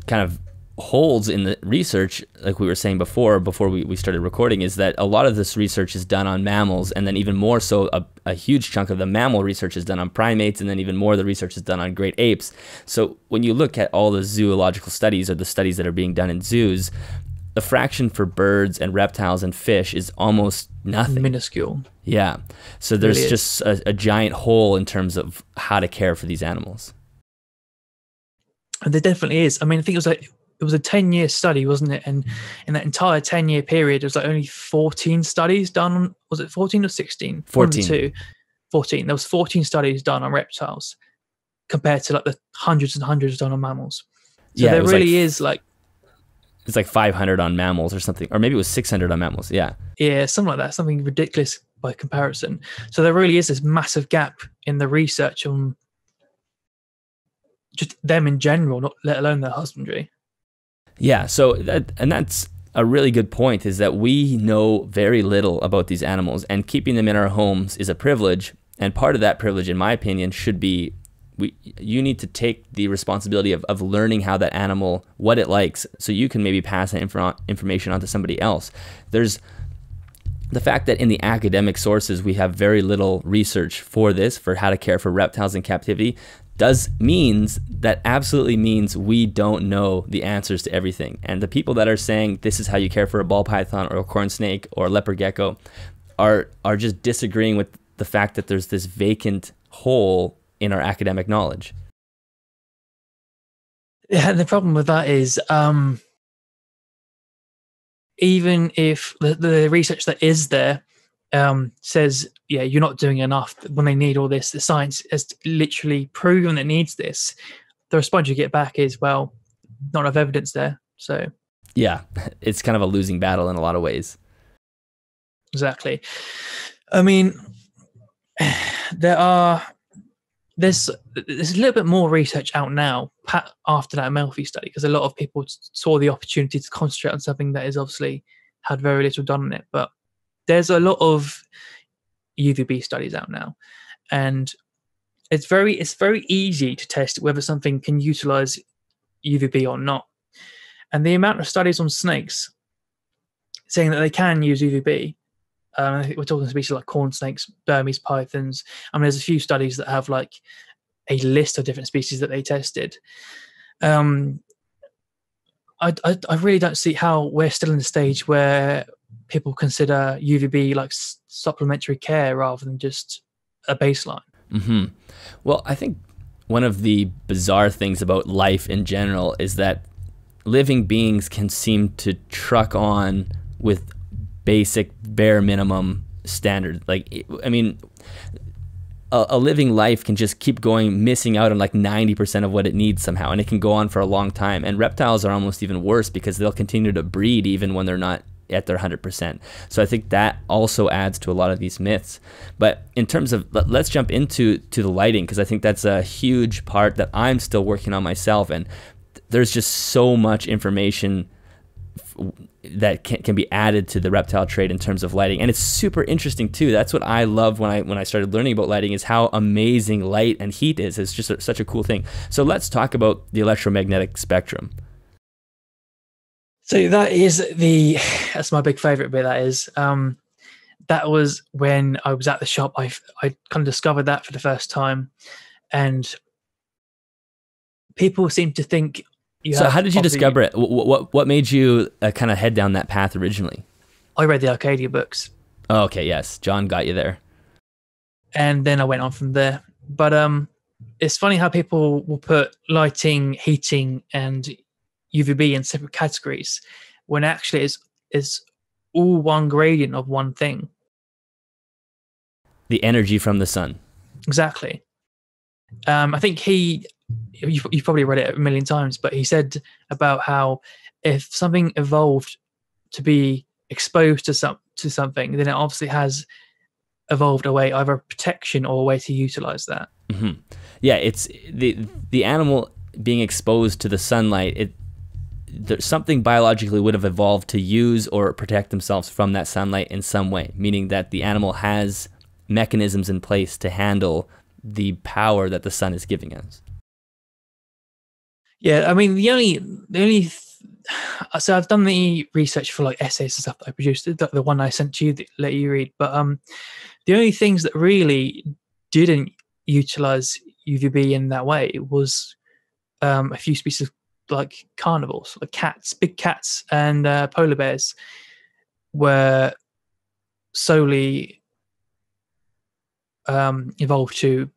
kind of holes in the research, like we were saying before we started recording, is that a lot of this research is done on mammals, and then even more so a huge chunk of the mammal research is done on primates, and then even more of the research is done on great apes. So when you look at all the zoological studies or the studies that are being done in zoos, the fraction for birds and reptiles and fish is almost nothing. Minuscule. Yeah. So there's really just a giant hole in terms of how to care for these animals. And there definitely is. I mean, I think it was a 10-year study, wasn't it? And in that entire 10-year period, there was only 14 studies done. Was it 14 or 16? 14. 14. There was 14 studies done on reptiles compared to the hundreds and hundreds done on mammals. So yeah, there really is it's 500 on mammals or something, or maybe it was 600 on mammals. Yeah. Yeah, something like that. Something ridiculous by comparison. So there really is this massive gap in the research on just them in general, not let alone their husbandry. Yeah, so that's a really good point, is that we know very little about these animals, and keeping them in our homes is a privilege, and part of that privilege, in my opinion, should be you need to take the responsibility of learning how that animal, what it likes, so you can maybe pass that information on to somebody else. There's the fact that in the academic sources we have very little research for this, for how to care for reptiles in captivity, absolutely means we don't know the answers to everything. And the people that are saying this is how you care for a ball python or a corn snake or a leopard gecko are just disagreeing with the fact that there's this vacant hole in our academic knowledge. Yeah, the problem with that is even if the research that is there says, yeah, you're not doing enough when they need all this, the science has literally proven it needs this, the response you get back is, well, not enough evidence there. So yeah, it's kind of a losing battle in a lot of ways. Exactly. I mean, there's a little bit more research out now after that Melfi study, because a lot of people saw the opportunity to concentrate on something that is obviously had very little done on it. But there's a lot of Uvb studies out now, and it's very easy to test whether something can utilize Uvb or not. And the amount of studies on snakes saying that they can use Uvb, I think we're talking species like corn snakes, Burmese pythons. I mean, there's a few studies that have a list of different species that they tested. I really don't see how we're still in the stage where people consider Uvb supplementary care rather than just a baseline. Mm-hmm. Well, I think one of the bizarre things about life in general is that living beings can seem to truck on with basic bare minimum standard. I mean, a living life can just keep going, missing out on 90% of what it needs somehow, and it can go on for a long time. And reptiles are almost even worse because they'll continue to breed even when they're not at their 100%. So I think that also adds to a lot of these myths. But in terms of, let's jump into the lighting, because I think that's a huge part that I'm still working on myself, and there's just so much information that can be added to the reptile trade in terms of lighting, and it's super interesting too. That's what I love when I started learning about lighting, is how amazing light and heat is. It's just such a cool thing. So let's talk about the electromagnetic spectrum. So that's my big favorite bit. That is that was when I was at the shop. I kind of discovered that for the first time, and people seem to think So how did you discover it? What made you kind of head down that path originally? I read the Arcadia books. Oh, okay, yes. John got you there. And then I went on from there. But it's funny how people will put lighting, heating, and UVB in separate categories when actually it's all one gradient of one thing. The energy from the sun. Exactly. I think you've probably read it a million times, but he said about how if something evolved to be exposed to something, then it obviously has evolved a way, either protection or a way to utilize that. Mm-hmm. Yeah, it's the animal being exposed to the sunlight. There's something biologically would have evolved to use or protect themselves from that sunlight in some way, meaning that the animal has mechanisms in place to handle the power that the sun is giving us. Yeah, I mean, so I've done the research for like essays and stuff that I produced, the one I sent to you that let you read, but the only things that really didn't utilize UVB in that way was a few species like carnivores, like cats, big cats, and polar bears were solely evolved to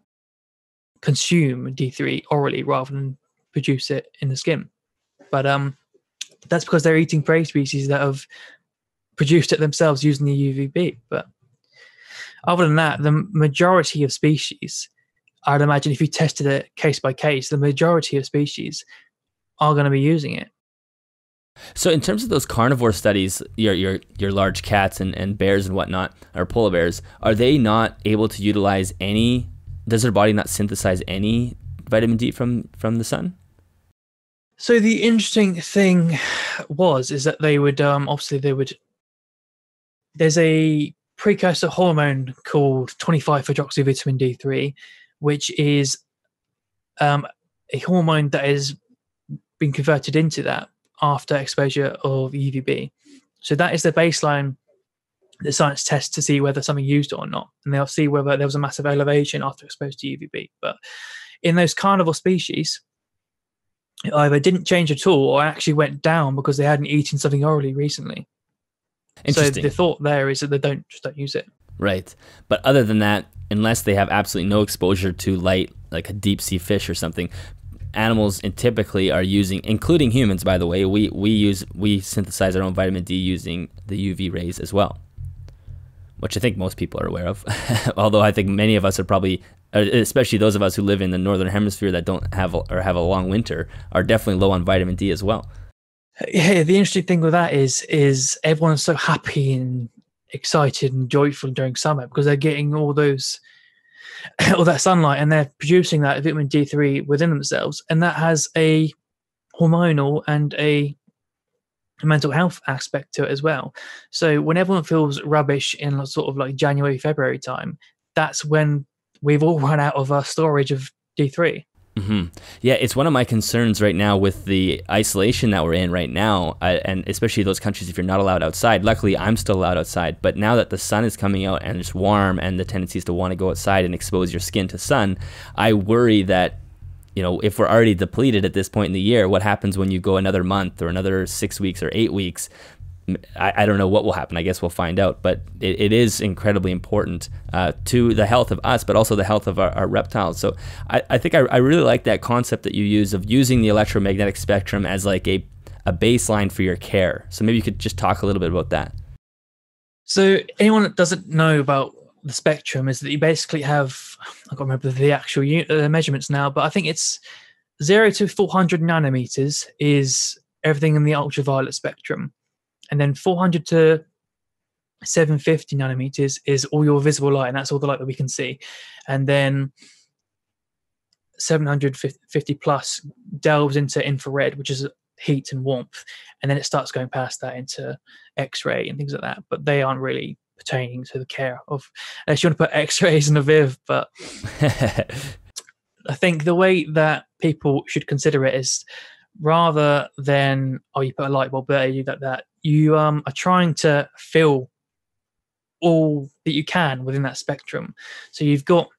consume D3 orally rather than produce it in the skin. But that's because they're eating prey species that have produced it themselves using the UVB. But other than that, the majority of species, I'd imagine if you tested it case by case, the majority of species are going to be using it. So in terms of those carnivore studies, your large cats and bears and whatnot, or polar bears, are they not able to utilize any? Does their body not synthesize any vitamin D from the sun? So the interesting thing is that they would there's a precursor hormone called 25-hydroxyvitamin D3, which is a hormone that has been converted into that after exposure of UVB. So that is the baseline that science tests to see whether something used it or not, and they'll see whether there was a massive elevation after exposed to UVB. But in those carnivore species, it either didn't change at all or actually went down because they hadn't eaten something orally recently. So the thought there is that they don't use it. Right. But other than that, unless they have absolutely no exposure to light, like a deep sea fish or something, animals typically are using, including humans, by the way, we synthesize our own vitamin D using the UV rays as well, which I think most people are aware of. Although I think many of us are probably, especially those of us who live in the northern hemisphere that don't have or have a long winter, are definitely low on vitamin D as well. Yeah, the interesting thing with that is everyone's so happy and excited and joyful during summer because they're getting all that sunlight and they're producing that vitamin D3 within themselves, and that has a hormonal and a mental health aspect to it as well. So when everyone feels rubbish in sort of like January, February time, that's when we've all run out of our storage of D3. Mm-hmm. Yeah, it's one of my concerns right now with the isolation that we're in right now, and especially those countries if you're not allowed outside. Luckily, I'm still allowed outside, but now that the sun is coming out and it's warm and the tendency is to want to go outside and expose your skin to sun, I worry that, if we're already depleted at this point in the year, what happens when you go another month or another 6 weeks or 8 weeks? I don't know what will happen. I guess we'll find out. But it is incredibly important to the health of us, but also the health of our reptiles. So I think I really like that concept that you use of using the electromagnetic spectrum as like a baseline for your care. So maybe you could just talk a little bit about that. So anyone that doesn't know about the spectrum is that you basically have, I can't remember the actual measurements now, but I think it's 0 to 400 nanometers is everything in the ultraviolet spectrum. And then 400 to 750 nanometers is all your visible light, and that's all the light that we can see. And then 750 plus delves into infrared, which is heat and warmth. And then it starts going past that into X-ray and things like that. But they aren't really pertaining to the care of, unless you want to put X-rays in a Viv. But I think the way that people should consider it is, rather than, you put a light bulb there, you got that, you are trying to fill all that you can within that spectrum. So you've got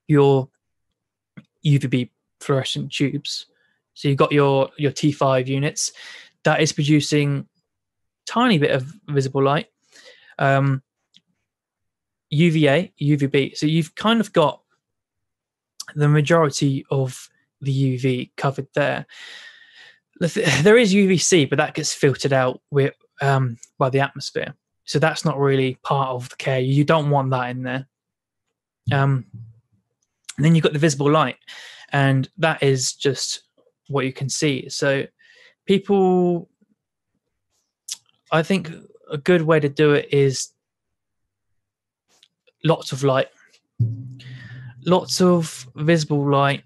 your UVB fluorescent tubes. So you've got your T5 units that is producing tiny bit of visible light. UVA, UVB. So you've kind of got the majority of the UV covered there. There is UVC, but that gets filtered out with by the atmosphere. So that's not really part of the care. You don't want that in there. And then you've got the visible light, and that is just what you can see. So people, I think a good way to do it is lots of light, lots of visible light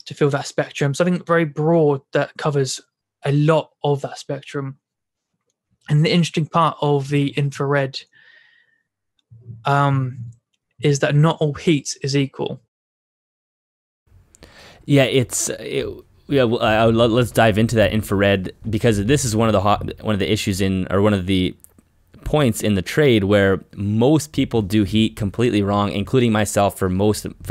to fill that spectrum. Something very broad that covers a lot of that spectrum. And the interesting part of the infrared is that not all heat is equal. Yeah, let's dive into that infrared, because this is one of the issues one of the points in the trade where most people do heat completely wrong, including myself for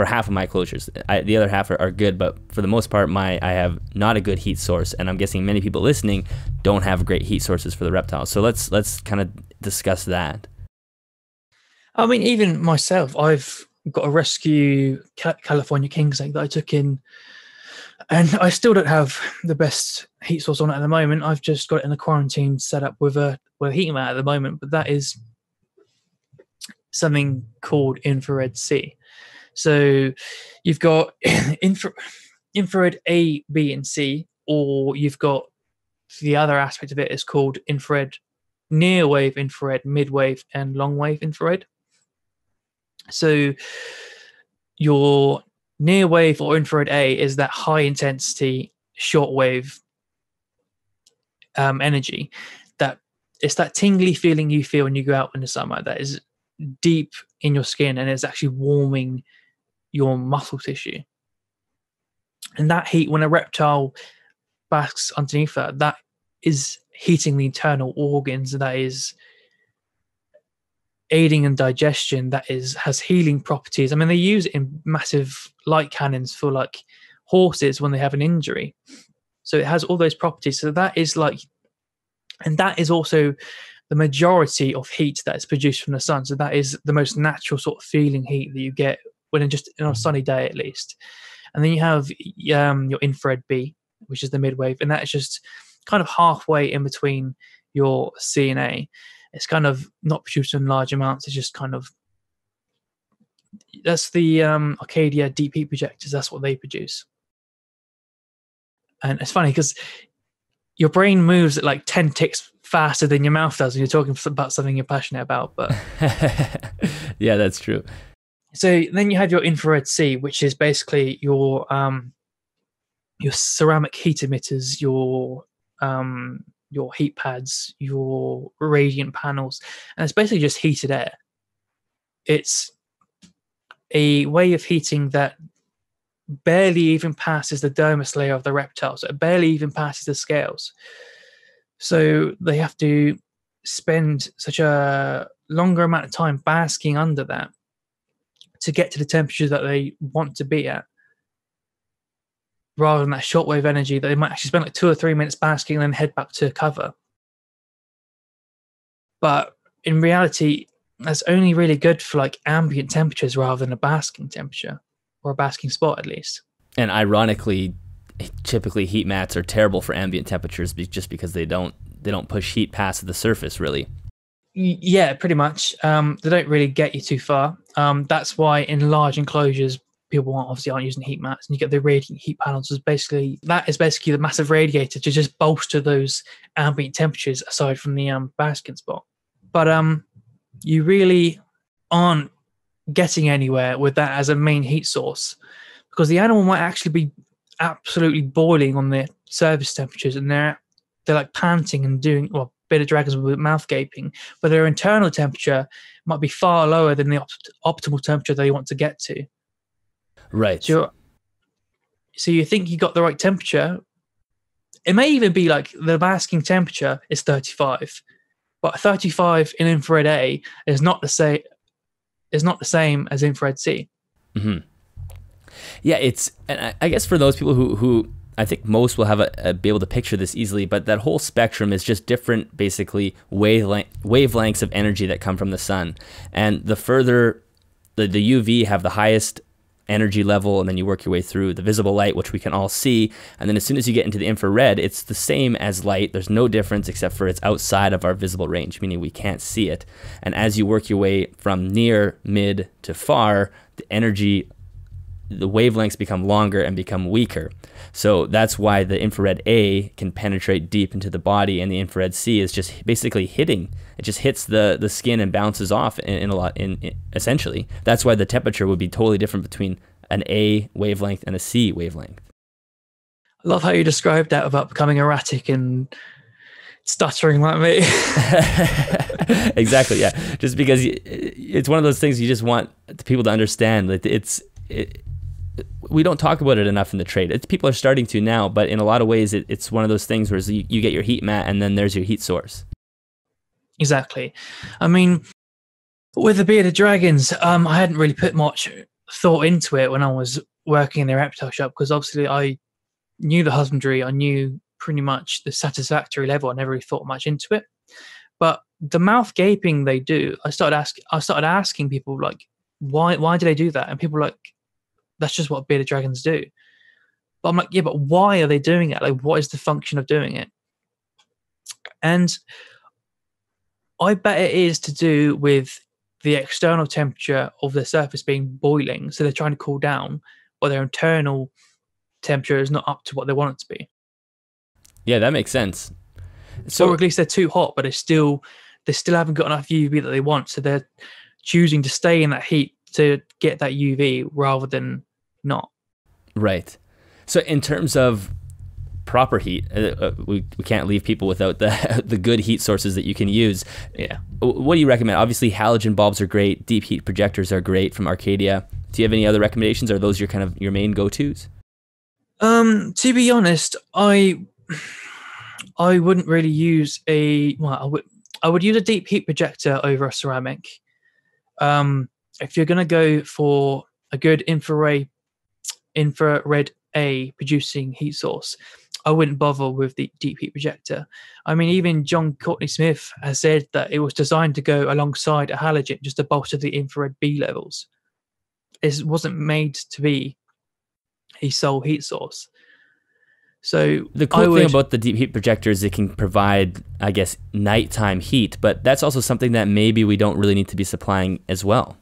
half of my closures. The other half are good, but for the most part, I have not a good heat source, and I'm guessing many people listening don't have great heat sources for the reptiles. So let's kind of discuss that. I mean, even myself, I've got a rescue California kingsnake that I took in, and I still don't have the best heat source on it at the moment. I've just got it in a quarantine setup with a heat mat at the moment, but that is something called infrared C. So you've got infrared A, B, and C, or you've got the other aspect of it is called infrared, near wave infrared, mid wave, and long wave infrared. So your near wave or infrared A is that high intensity short wave energy. That it's that tingly feeling you feel when you go out in the summer that is deep in your skin and is actually warming your muscle tissue. And that heat, when a reptile basks underneath that is heating the internal organs, that is aiding in digestion, that has healing properties. I mean, they use it in massive light cannons for like horses when they have an injury. So it has all those properties. So that is like, and that is also the majority of heat that is produced from the sun. So that is the most natural sort of feeling heat that you get when on a sunny day at least. And then you have your infrared B, which is the midwave, and that is just kind of halfway in between your C and A. It's kind of not produced in large amounts. It's just kind of, that's the Arcadia deep heat projectors. That's what they produce. And it's funny because your brain moves at like 10 ticks faster than your mouth does when you're talking about something you're passionate about. But yeah, that's true. So then you have your infrared C, which is basically your ceramic heat emitters, your heat pads, your radiant panels, and it's basically just heated air. It's a way of heating that barely even passes the dermis layer of the reptile, so it barely even passes the scales. So they have to spend such a longer amount of time basking under that to get to the temperature that they want to be at, rather than that shortwave energy that they might actually spend like 2 or 3 minutes basking and then head back to cover. But in reality, that's only really good for like ambient temperatures rather than a basking temperature, or a basking spot at least. And ironically, typically heat mats are terrible for ambient temperatures just because they don't push heat past the surface really. Yeah, pretty much. They don't really get you too far. That's why in large enclosures, people obviously aren't using heat mats, and you get the radiant heat panels. That is basically the massive radiator to just bolster those ambient temperatures aside from the basking spot. But you really aren't getting anywhere with that as a main heat source, because the animal might actually be absolutely boiling on their surface temperatures, and they're like panting and doing beta dragons with mouth gaping, but their internal temperature might be far lower than the optimal temperature they want to get to. Right. So you think you got the right temperature. It may even be like the basking temperature is 35, but 35 in infrared A is not the same is not the same as infrared C. Mm-hmm. Yeah, and I guess for those people who I think most will have be able to picture this easily, but that whole spectrum is just different, basically wavelengths of energy that come from the sun. And the further the UV have the highest energy level, and then you work your way through the visible light, which we can all see. And then as soon as you get into the infrared, it's the same as light. There's no difference except for it's outside of our visible range, meaning we can't see it. And as you work your way from near, mid to far, the wavelengths become longer and become weaker. So that's why the infrared A can penetrate deep into the body, and the infrared C is just basically hitting. It just hits the skin and bounces off essentially. That's why the temperature would be totally different between an A wavelength and a C wavelength. I love how you described that about becoming erratic and stuttering like me. Exactly, yeah. Just because it's one of those things you just want people to understand. We don't talk about it enough in the trade. People are starting to now, but in a lot of ways, it's one of those things where you get your heat mat and then there's your heat source. Exactly. I mean, with the bearded dragons, I hadn't really put much thought into it when I was working in the reptile shop, because obviously I knew the husbandry, I knew pretty much the satisfactory level. I never really thought much into it. But the mouth gaping they do, I started asking people, like, why do they do that? And people were like, that's just what bearded dragons do. But I'm like, yeah, but why are they doing it? Like, what is the function of doing it? And I bet it is to do with the external temperature of the surface being boiling. So they're trying to cool down, but their internal temperature is not up to what they want it to be. Yeah, that makes sense. So, or at least they're too hot, but they still haven't got enough UV that they want. So they're choosing to stay in that heat to get that UV rather than not. Right. So in terms of proper heat, we can't leave people without the good heat sources that you can use. Yeah. What do you recommend? Obviously, halogen bulbs are great. Deep heat projectors are great from Arcadia. Do you have any other recommendations? Are those your main go-tos? To be honest, I wouldn't really use I would use a deep heat projector over a ceramic. If you're going to go for a good infrared A producing heat source, I wouldn't bother with the deep heat projector. I mean, even John Courtney Smith has said that it was designed to go alongside a halogen just to bolster the infrared B levels. It wasn't made to be a sole heat source. So the cool thing about the deep heat projector is it can provide, I guess, nighttime heat, but that's also something that maybe we don't really need to be supplying as well.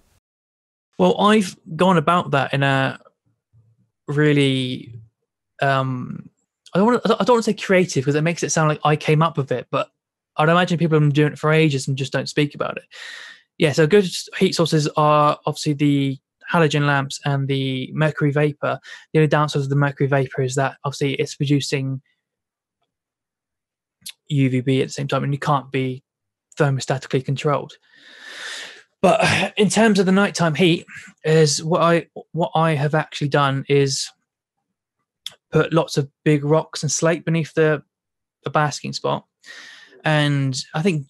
Well, I've gone about that in a really, I don't want to say creative, because it makes it sound like I came up with it, but I'd imagine people have been doing it for ages and just don't speak about it. Yeah, so good heat sources are obviously the halogen lamps and the mercury vapor. The only downside of the mercury vapor is that obviously it's producing UVB at the same time, and you can't be thermostatically controlled. But in terms of the nighttime heat, is what I have actually done is put lots of big rocks and slate beneath the basking spot. And I think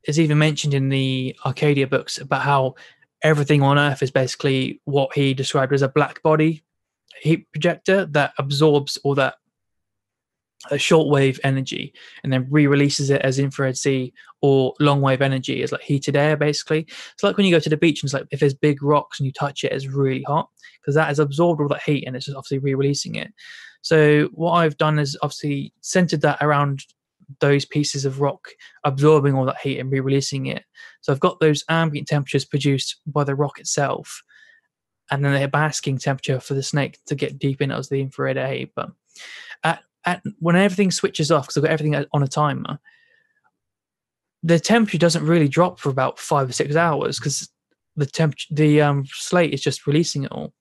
it's even mentioned in the Arcadia books about how everything on Earth is basically what he described as a black body heat projector that absorbs all that shortwave energy and then re-releases it as infrared C or long wave energy as like heated air. Basically, it's like when you go to the beach and it's like if there's big rocks and you touch it, it's really hot because that has absorbed all that heat and it's just obviously re-releasing it. So what I've done is obviously centered that around those pieces of rock absorbing all that heat and re-releasing it. So I've got those ambient temperatures produced by the rock itself, and then the basking temperature for the snake to get deep in as the infrared A. But when everything switches off, because I've got everything on a timer, the temperature doesn't really drop for about 5 or 6 hours because the slate is just releasing it all.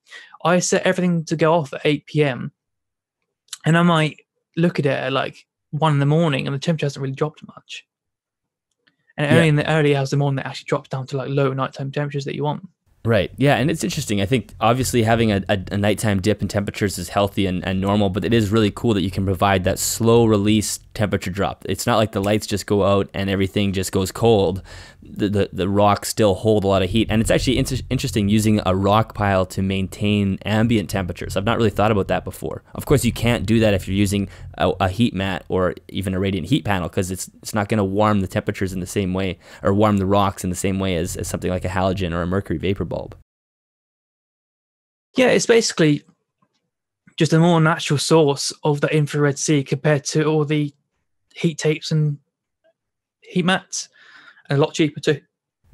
I set everything to go off at 8 p.m. and I might look at it at like 1 in the morning and the temperature hasn't really dropped much. And only in the early hours of the morning it actually drops down to like low nighttime temperatures that you want. Right. Yeah. And it's interesting. I think obviously having a nighttime dip in temperatures is healthy and normal, but it is really cool that you can provide that slow release temperature drop. It's not like the lights just go out and everything just goes cold. The rocks still hold a lot of heat. And it's actually interesting using a rock pile to maintain ambient temperatures. I've not really thought about that before. Of course, you can't do that if you're using a heat mat or even a radiant heat panel, because it's not going to warm the temperatures in the same way, or warm the rocks in the same way as something like a halogen or a mercury vapor bulb. Yeah, it's basically just a more natural source of the infrared C compared to all the heat tapes and heat mats, and a lot cheaper too.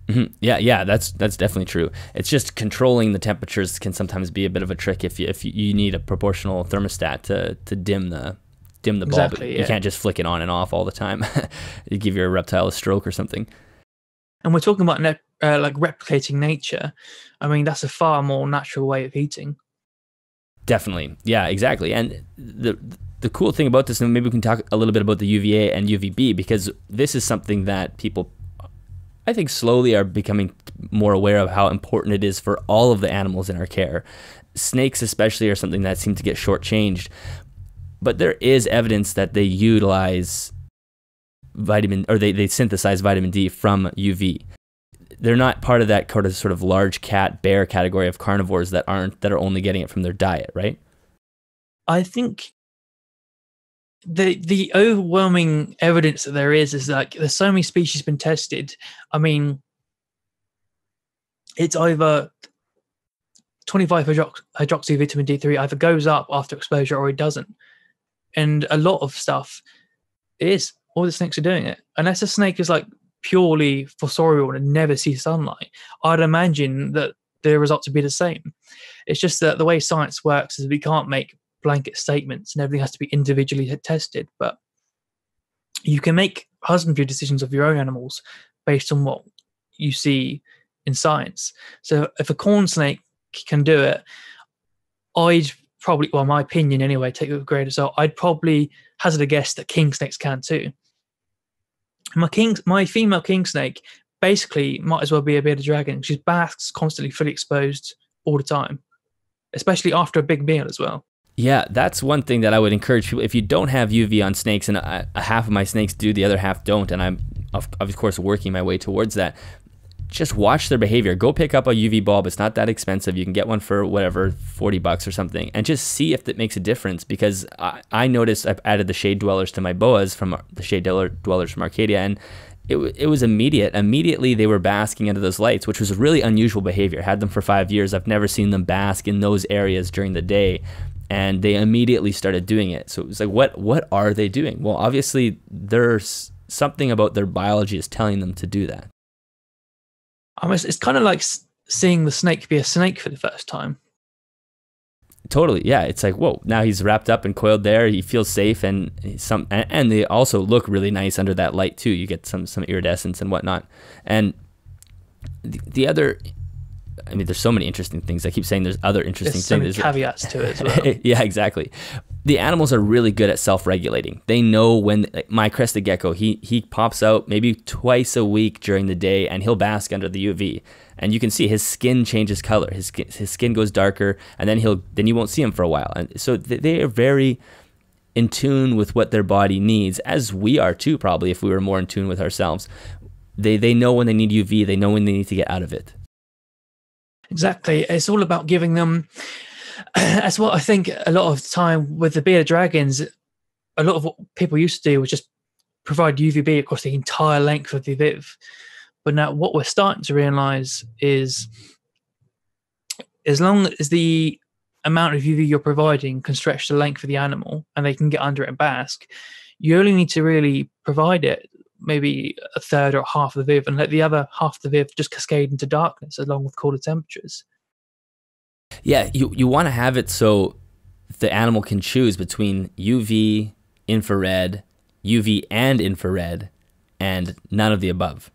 Mm-hmm. Yeah, that's definitely true. It's just controlling the temperatures can sometimes be a bit of a trick if you need a proportional thermostat to dim the bulb. Exactly, yeah. You can't just flick it on and off all the time. You give your reptile a stroke or something. And we're talking about like replicating nature. I mean, that's a far more natural way of heating. Definitely. Yeah, exactly. And the cool thing about this, and maybe we can talk a little bit about the UVA and UVB, because this is something that people, I think, slowly are becoming more aware of how important it is for all of the animals in our care. Snakes especially are something that seem to get shortchanged. But there is evidence that they utilize they synthesize vitamin D from UV. They're not part of that sort of large bear category of carnivores that are only getting it from their diet, right? I think the overwhelming evidence that there is like there's so many species been tested. I mean, it's either 25 hydroxy vitamin D3 either goes up after exposure or it doesn't. And a lot of stuff is all the snakes are doing it. Unless a snake is like purely fossorial and never sees sunlight, I'd imagine that the results would be the same. It's just that the way science works is we can't make blanket statements and everything has to be individually tested. But you can make husbandry decisions of your own animals based on what you see in science. So if a corn snake can do it, I'd probably, well, my opinion anyway, take it with a grain of salt, I'd probably hazard a guess that king snakes can too. My female king snake basically might as well be a bearded dragon. She basks constantly, fully exposed all the time, especially after a big meal as well. Yeah, that's one thing that I would encourage people. If you don't have UV on snakes, and half of my snakes do, the other half don't, and I'm of course working my way towards that, just watch their behavior. Go pick up a UV bulb. It's not that expensive. You can get one for whatever, $40 or something, and just see if it makes a difference. Because I noticed I've added the shade dwellers to my boas from the shade dwellers from Arcadia, and it was immediate. Immediately they were basking under those lights, which was a really unusual behavior. Had them for 5 years. I've never seen them bask in those areas during the day, and they immediately started doing it. So it was like, what are they doing? Well, obviously there's something about their biology is telling them to do that. It's kind of like seeing the snake be a snake for the first time. Totally, yeah. It's like, whoa, now he's wrapped up and coiled there. He feels safe, and they also look really nice under that light too. You get some iridescence and whatnot. And the other, I mean, there's so many interesting things. I keep saying there's other interesting things. There's so many caveats to it as well. Yeah, exactly. The animals are really good at self-regulating. They know when, like my crested gecko, he pops out maybe twice a week during the day, and he'll bask under the UV. And you can see his skin changes color. His skin goes darker, and then you won't see him for a while. And so they are very in tune with what their body needs, as we are too, probably, if we were more in tune with ourselves. They know when they need UV. They know when they need to get out of it. Exactly. It's all about giving them. That's what I think a lot of the time with the bearded dragons, a lot of what people used to do was just provide UVB across the entire length of the viv. But now what we're starting to realize is as long as the amount of UV you're providing can stretch the length of the animal and they can get under it and bask, you only need to really provide it maybe a third or half of the viv and let the other half of the viv just cascade into darkness along with colder temperatures. Yeah, you want to have it so the animal can choose between UV, infrared, UV and infrared, and none of the above.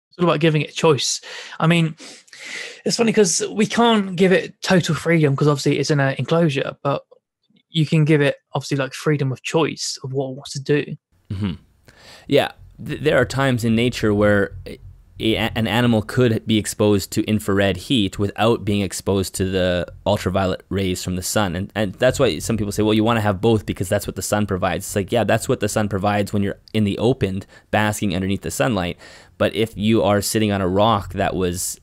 It's all about giving it choice. I mean, it's funny because we can't give it total freedom because obviously it's in an enclosure, but you can give it obviously like freedom of choice of what it wants to do. Mm-hmm. Yeah, there are times in nature where an animal could be exposed to infrared heat without being exposed to the ultraviolet rays from the sun. And that's why some people say, well, you want to have both because that's what the sun provides. It's like, yeah, that's what the sun provides when you're in the open, basking underneath the sunlight. But if you are sitting on a rock that was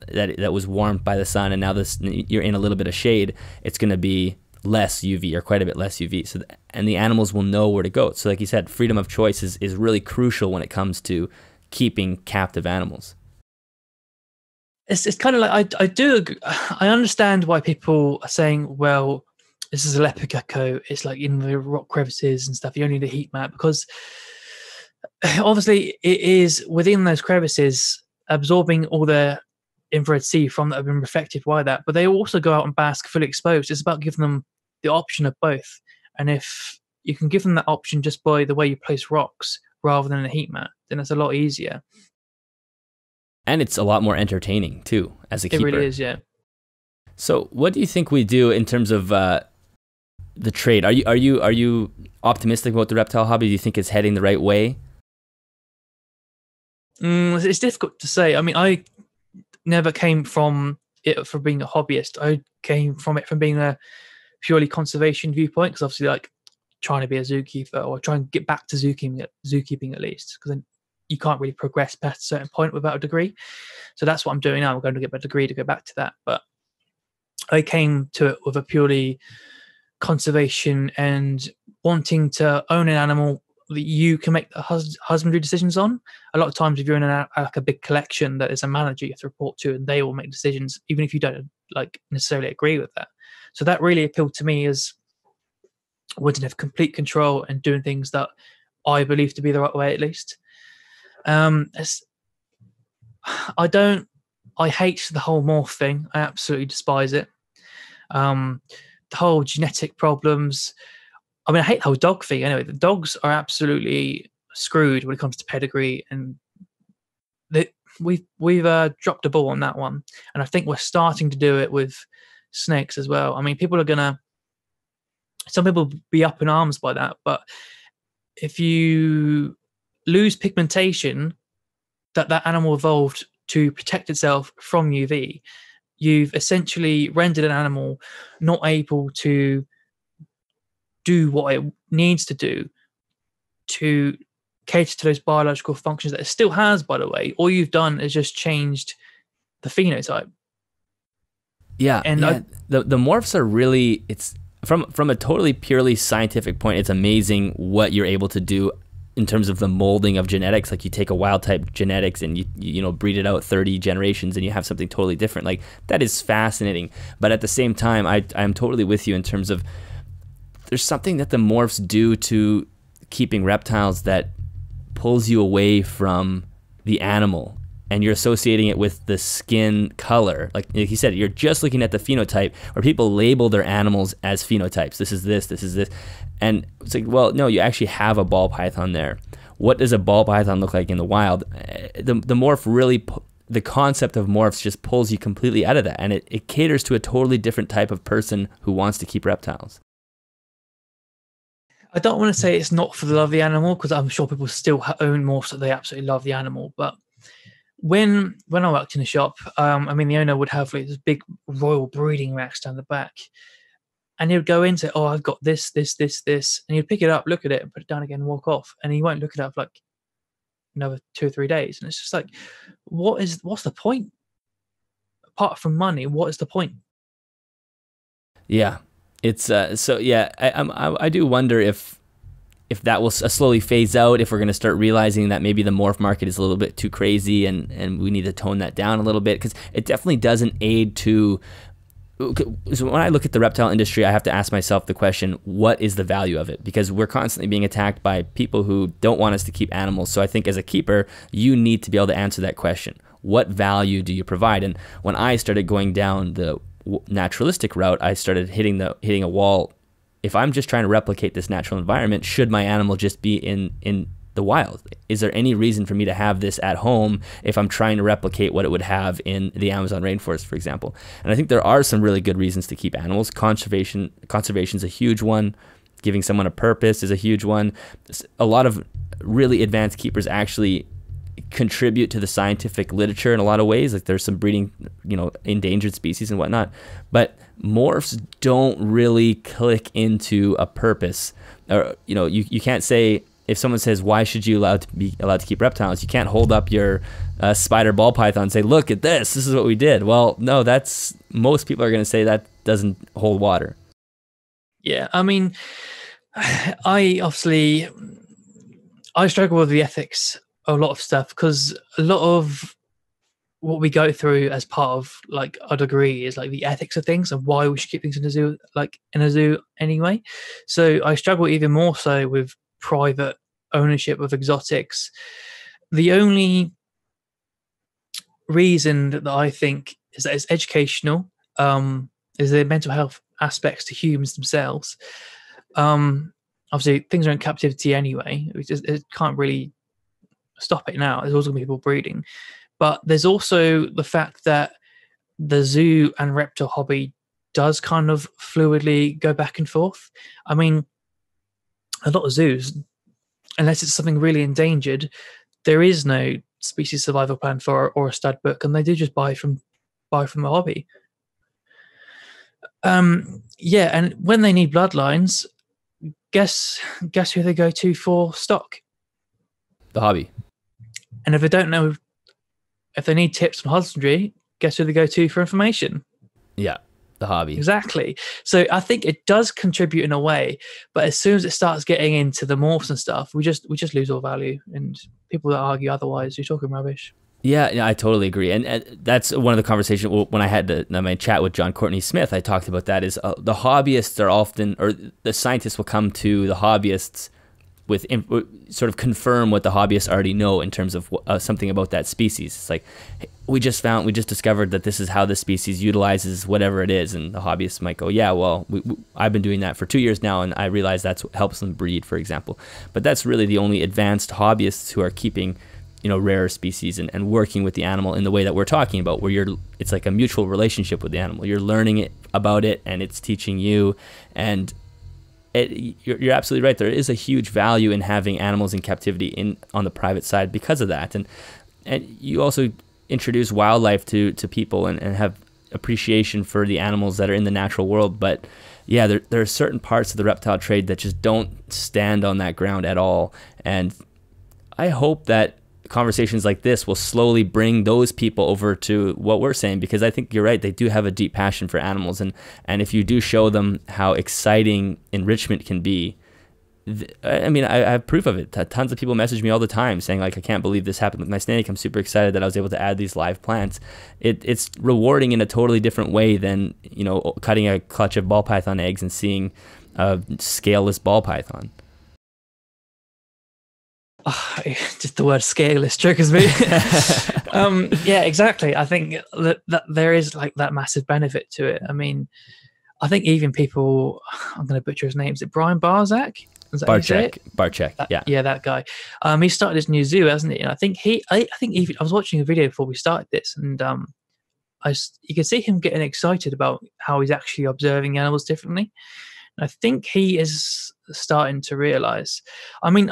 that was warmed by the sun, and now you're in a little bit of shade, it's going to be less UV, or quite a bit less UV. So, and the animals will know where to go. So like you said, freedom of choice is really crucial when it comes to keeping captive animals. It's kind of like, I understand why people are saying, well, this is a leopard gecko, it's like in the rock crevices and stuff, you only need a heat map, because obviously it is within those crevices absorbing all the infrared C from that have been reflected by that, but they also go out and bask fully exposed. It's about giving them the option of both. And if you can give them that option just by the way you place rocks rather than a heat map, then it's a lot easier. And it's a lot more entertaining too, as a keeper. It really is, yeah. So what do you think we do in terms of the trade? Are you optimistic about the reptile hobby? Do you think it's heading the right way? It's difficult to say. I mean, I never came from it for being a hobbyist. I came from it from being a purely conservation viewpoint, because obviously, like, trying to be a zookeeper, or trying to get back to zookeeping at least, because then you can't really progress past a certain point without a degree. So that's what I'm doing now. I'm going to get my degree to go back to that. But I came to it with a purely conservation and wanting to own an animal that you can make the husbandry decisions on. A lot of times, if you're in like a big collection, that is a manager you have to report to, and they will make decisions, even if you don't like necessarily agree with that. So that really appealed to me, as wanting to have complete control and doing things that I believe to be the right way, at least. I hate the whole morph thing. I absolutely despise it. The whole genetic problems. I mean, I hate the whole dog thing. Anyway, the dogs are absolutely screwed when it comes to pedigree, and we've dropped a ball on that one. And I think we're starting to do it with snakes as well. I mean, some people be up in arms by that, but if you lose pigmentation that animal evolved to protect itself from UV, you've essentially rendered an animal not able to do what it needs to do to cater to those biological functions that it still has, by the way. All you've done is just changed the phenotype. Yeah, and yeah. The morphs are really, it's from a totally purely scientific point, it's amazing what you're able to do in terms of the molding of genetics. Like, you take a wild type genetics and you breed it out 30 generations and you have something totally different. Like, that is fascinating. But at the same time, I'm totally with you in terms of there's something that the morphs do to keeping reptiles that pulls you away from the animal, and you're associating it with the skin color. Like you said, you're just looking at the phenotype, where people label their animals as phenotypes. This is this, this is this. And it's like, well, no, you actually have a ball python there. What does a ball python look like in the wild? The morph really, the concept of morphs just pulls you completely out of that. And it caters to a totally different type of person who wants to keep reptiles. I don't want to say it's not for the love of the animal, because I'm sure people still own morphs that they absolutely love the animal. But when I worked in a shop, I mean, the owner would have like this big royal breeding racks down the back, and he would go into, oh, I've got this, and he'd pick it up, look at it, and put it down again, and walk off, and he won't look it up for like another 2 or 3 days. And it's just like, what's the point? Apart from money, what is the point? Yeah. It's so yeah. I do wonder if that will slowly phase out. If we're going to start realizing that maybe the morph market is a little bit too crazy, and we need to tone that down a little bit, because it definitely doesn't aid to. So when I look at the reptile industry, I have to ask myself the question: what is the value of it? Because we're constantly being attacked by people who don't want us to keep animals. So I think as a keeper, you need to be able to answer that question: what value do you provide? And when I started going down the naturalistic route, I started hitting a wall. If I'm just trying to replicate this natural environment, should my animal just be in the wild? Is there any reason for me to have this at home if I'm trying to replicate what it would have in the Amazon rainforest, for example? And I think there are some really good reasons to keep animals. Conservation is a huge one. Giving someone a purpose is a huge one. A lot of really advanced keepers actually contribute to the scientific literature in a lot of ways. Like there's some breeding, endangered species and whatnot, but morphs don't really click into a purpose. Or, you can't say, if someone says, why should you be allowed to keep reptiles? You can't hold up your spider ball python and say, look at this is what we did. Well, no, most people are going to say that doesn't hold water. Yeah, I mean, I struggle with the ethics of a lot of stuff, because a lot of what we go through as part of like our degree is like the ethics of things and why we should keep things in a zoo anyway. So I struggle even more so with private ownership of exotics. The only reason that I think is that it's educational, is the mental health aspects to humans themselves. Obviously things are in captivity anyway. It can't really stop it now. There's also going to be people breeding, but there's also the fact that the zoo and reptile hobby does kind of fluidly go back and forth. I mean, a lot of zoos, unless it's something really endangered, there is no species survival plan for or a stud book, and they do just buy from the hobby. Yeah, and when they need bloodlines, guess who they go to for stock? The hobby. And if they don't know, if they need tips on husbandry, guess who they go to for information? Yeah, the hobby. Exactly. So I think it does contribute in a way, but as soon as it starts getting into the morphs and stuff, we just lose all value. And people that argue otherwise, you're talking rubbish. Yeah, I totally agree. And that's one of the conversations when I had my chat with John Courtney Smith. I talked about that is the hobbyists are often, or the scientists will come to the hobbyists with sort of confirm what the hobbyists already know in terms of something about that species. It's like, hey, we just discovered that this is how this species utilizes whatever it is. And the hobbyists might go, yeah, well, I've been doing that for 2 years now, and I realize that's what helps them breed, for example. But that's really the only advanced hobbyists who are keeping rarer species and working with the animal in the way that we're talking about, where it's like a mutual relationship with the animal. You're learning about it and it's teaching you. And you're absolutely right. There is a huge value in having animals in captivity on the private side because of that. And you also introduce wildlife to people and have appreciation for the animals that are in the natural world. But yeah, there are certain parts of the reptile trade that just don't stand on that ground at all. And I hope that conversations like this will slowly bring those people over to what we're saying, because I think you're right. They do have a deep passion for animals. And if you do show them how exciting enrichment can be, I mean, I have proof of it. Tons of people message me all the time saying, like, I can't believe this happened with my snake. I'm super excited that I was able to add these live plants. It's rewarding in a totally different way than, cutting a clutch of ball python eggs and seeing a scaleless ball python. Just the word scaleless triggers me. Yeah, exactly. I think that there is like that massive benefit to it. I mean, I think even people, I'm going to butcher his name. Is it Brian Barzak? Barczek. Yeah. Yeah, that guy. He started his new zoo, hasn't he? And I think I was watching a video before we started this, and you can see him getting excited about how he's actually observing animals differently. And I think he is starting to realize. I mean,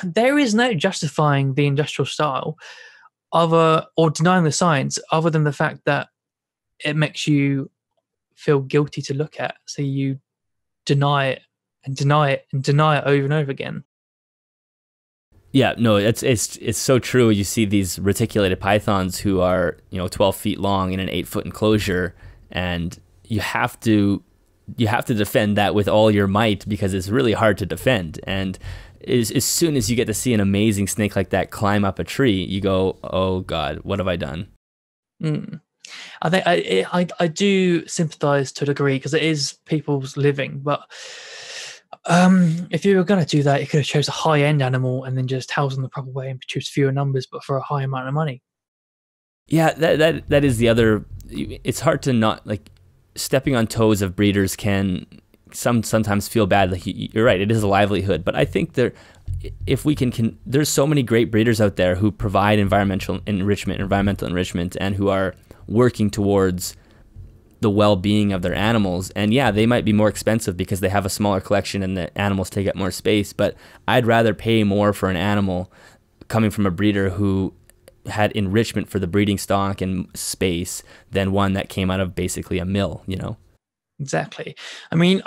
there is no justifying the industrial style or denying the science other than the fact that it makes you feel guilty to look at, so you deny it and deny it and deny it over and over again. Yeah, no, it's so true. You see these reticulated pythons who are 12 feet long in an 8-foot enclosure, and you have to defend that with all your might, because it's really hard to defend. And as soon as you get to see an amazing snake like that climb up a tree, you go, oh God, what have I done? I think I do sympathize to a degree, because it is people's living. But if you were going to do that, you could have chose a high-end animal and then just house them the proper way and produce fewer numbers, but for a high amount of money. Yeah, that is the other. It's hard to not, like, stepping on toes of breeders can sometimes feel bad. Like, you're right, it is a livelihood, but I think if we can there's so many great breeders out there who provide environmental enrichment, and who are working towards the well-being of their animals. And yeah, they might be more expensive because they have a smaller collection and the animals take up more space, but I'd rather pay more for an animal coming from a breeder who had enrichment for the breeding stock and space than one that came out of basically a mill, you know? Exactly. I mean,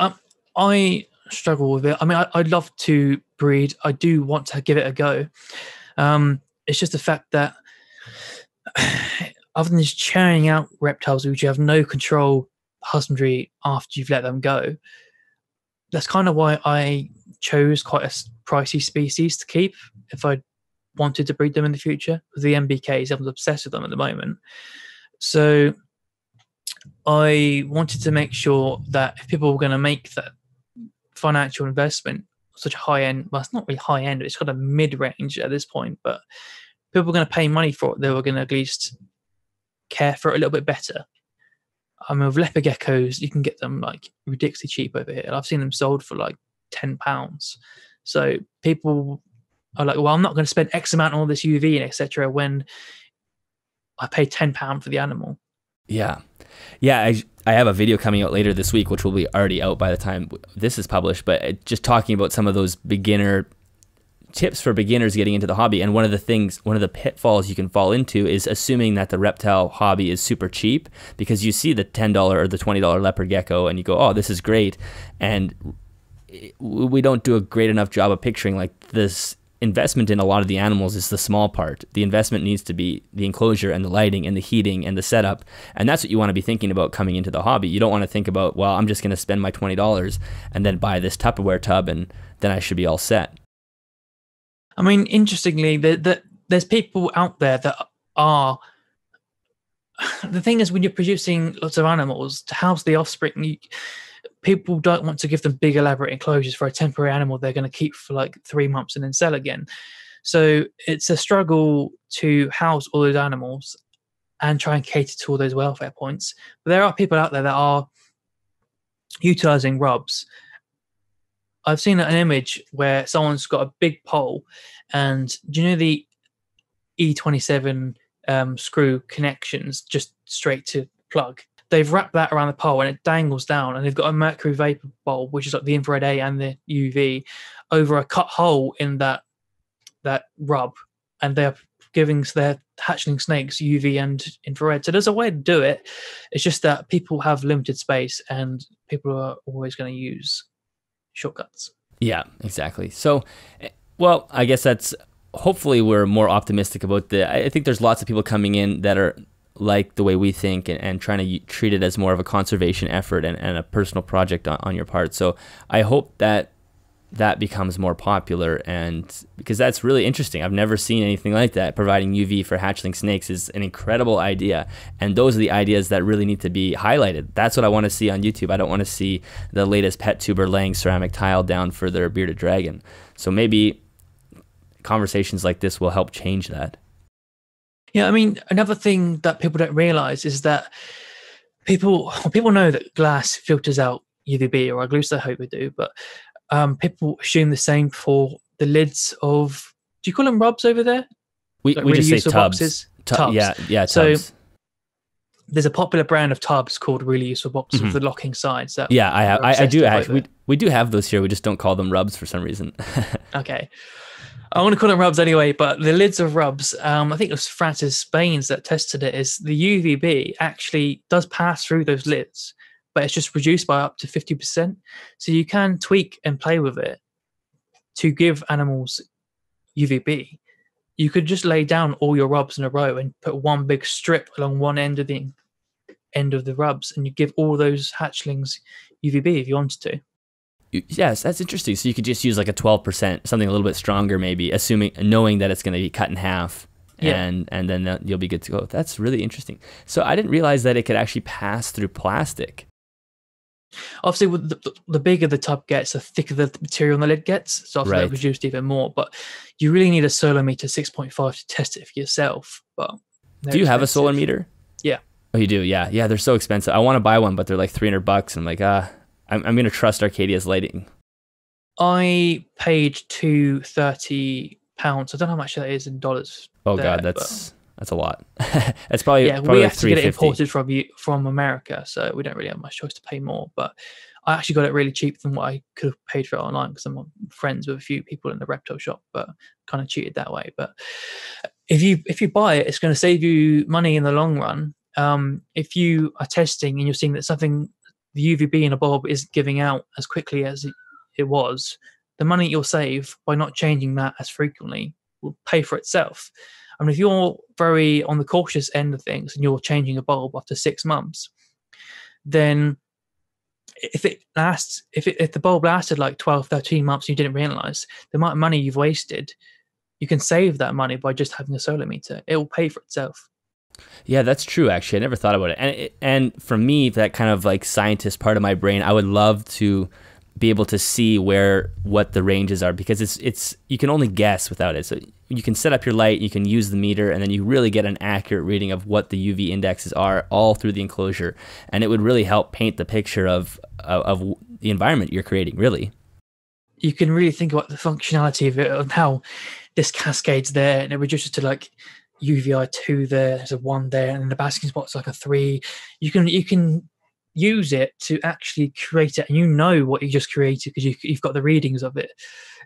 I struggle with it. I mean, I'd love to breed. I do want to give it a go. It's just the fact that other than just churning out reptiles which you have no control husbandry after you've let them go, that's kind of why I chose quite a pricey species to keep if I wanted to breed them in the future. With the MBKs, I'm obsessed with them at the moment. So I wanted to make sure that if people were going to make that financial investment, such a high end, well, it's not really high end, it's got a mid range at this point, but people were going to pay money for it, they were going to at least care for it a little bit better. I mean, with leopard geckos, you can get them like ridiculously cheap over here. I've seen them sold for like £10. So people are like, well, I'm not going to spend X amount on all this UV and etc. when I pay £10 for the animal. Yeah. Yeah, I have a video coming out later this week, which will be already out by the time this is published, but just talking about some of those beginner tips for beginners getting into the hobby. And one of the pitfalls you can fall into is assuming that the reptile hobby is super cheap, because you see the $10 or the $20 leopard gecko and you go, oh, this is great. And we don't do a great enough job of picturing like this investment in a lot of the animals is the small part. The investment needs to be the enclosure and the lighting and the heating and the setup. And that's what you want to be thinking about coming into the hobby. You don't want to think about, well, I'm just going to spend my $20 and then buy this Tupperware tub and then I should be all set. I mean, interestingly, there's people out there that are... The thing is, when you're producing lots of animals, to house the offspring, people don't want to give them big, elaborate enclosures for a temporary animal they're going to keep for like 3 months and then sell again. So it's a struggle to house all those animals and try and cater to all those welfare points. But there are people out there that are utilizing rubs. I've seen an image where someone's got a big pole, and do you know the E27 screw connections just straight to plug? They've wrapped that around the pole and it dangles down, and they've got a mercury vapor bulb, which is like the infrared A and the UV, over a cut hole in that rub, and they're giving their hatchling snakes UV and infrared. So there's a way to do it. It's just that people have limited space and people are always going to use shortcuts. Yeah, exactly. So, well, I guess that's, hopefully we're more optimistic about I think there's lots of people coming in that are like the way we think and trying to treat it as more of a conservation effort and a personal project on your part. So I hope that becomes more popular, and because that's really interesting. I've never seen anything like that. Providing UV for hatchling snakes is an incredible idea, and those are the ideas that really need to be highlighted. That's what I want to see on YouTube. I don't want to see the latest pet tuber laying ceramic tile down for their bearded dragon. So maybe conversations like this will help change that. Yeah, I mean, another thing that people don't realize is that people know that glass filters out UVB, or at least I hope they do, but people assume the same for the lids of, do you call them rubs over there? We really just say tubs. Boxes? Tubs. Yeah, tubs. So there's a popular brand of tubs called really useful boxes with the locking sides. That I do actually. We do have those here. We just don't call them rubs for some reason. Okay. I want to call them rubs anyway, but the lids of rubs, I think it was Francis Baines that tested it, is the UVB actually does pass through those lids, but it's just reduced by up to 50%. So you can tweak and play with it to give animals UVB. You could just lay down all your rubs in a row and put one big strip along one end of the rubs, and you give all those hatchlings UVB if you wanted to. Yes, that's interesting. So you could just use like a 12%, something a little bit stronger, maybe, knowing that it's going to be cut in half, and then you'll be good to go. That's really interesting. So I didn't realize that it could actually pass through plastic. Obviously, with the bigger the tub gets, the thicker the material on the lid gets. So obviously that reduced even more. But you really need a solar meter 6.5 to test it for yourself. But do you have a solar meter? Yeah. Oh, you do? Yeah. They're so expensive. I want to buy one, but they're like $300. I'm like, I'm going to trust Arcadia's lighting. I paid £230. I don't know how much that is in dollars. Oh God, that's a lot. It's probably we have like to get it imported from America, so we don't really have much choice to pay more. But I actually got it really cheap than what I could have paid for it online, because I'm friends with a few people in the reptile shop, but kind of cheated that way. But if you buy it, it's going to save you money in the long run. If you are testing and you're seeing that something, the UVB in a bulb isn't giving out as quickly as it was, the money you'll save by not changing that as frequently will pay for itself. I mean, if you're very on the cautious end of things and you're changing a bulb after 6 months, then if the bulb lasted like 12, 13 months and you didn't realize the amount of money you've wasted, you can save that money by just having a solar meter. It will pay for itself. Yeah, that's true. Actually, I never thought about it. And for me, that kind of like scientist part of my brain, I would love to be able to see what the ranges are, because it's you can only guess without it. So you can set up your light, you can use the meter, and then you really get an accurate reading of what the UV indexes are all through the enclosure, and it would really help paint the picture of the environment you're creating. Really, you can really think about the functionality of it, and how this cascades there, and it reduces to like UVI 2 there, there's a 1 there, and the basking spot's like a 3. You can use it to actually create it, and you know what you just created because you've got the readings of it.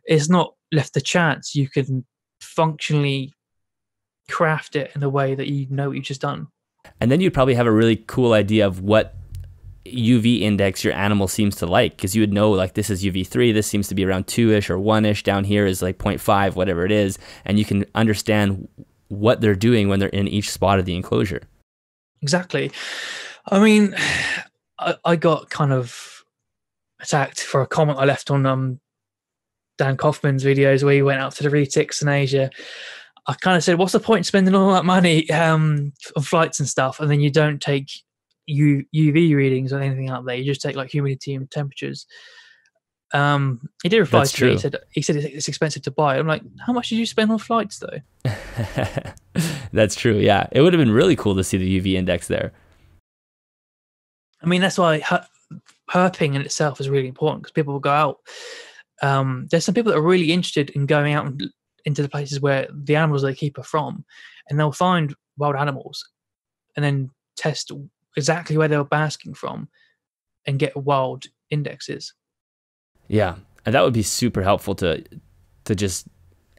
It's not left to chance. You can functionally craft it in a way that you know what you've just done. And then you'd probably have a really cool idea of what UV index your animal seems to like, because you would know like this is UV3, this seems to be around 2-ish or 1-ish, down here is like 0.5, whatever it is, and you can understand what they're doing when they're in each spot of the enclosure. Exactly. I mean, I got kind of attacked for a comment I left on Dan Kaufman's videos where he went out to the retics in Asia. I kind of said, what's the point in spending all that money on flights and stuff, and then you don't take UV readings or anything out there? You just take like humidity and temperatures. He did reply to me. He said it's expensive to buy. I'm like, how much did you spend on flights though? That's true. Yeah, it would have been really cool to see the UV index there. I mean, that's why herping in itself is really important, because people will go out. There's some people that are really interested in going out into the places where the animals they keep are from, and they'll find wild animals and then test exactly where they were basking from and get wild indexes. Yeah, and that would be super helpful to just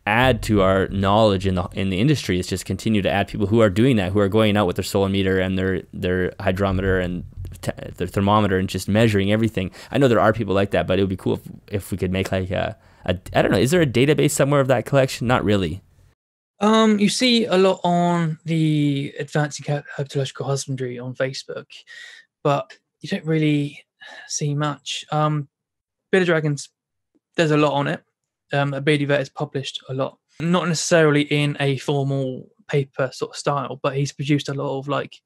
add to our knowledge in the industry. Is just continue to add people who are doing that, who are going out with their solar meter and their hydrometer and their thermometer and just measuring everything. I know there are people like that, but it would be cool if we could make like a I don't know, is there a database somewhere of that collection? Not really. You see a lot on the Advancing Herpetological Husbandry on Facebook, but you don't really see much. Bearded dragons, there's a lot on it. Beardy Vet has published a lot, not necessarily in a formal paper sort of style, but he's produced a lot of like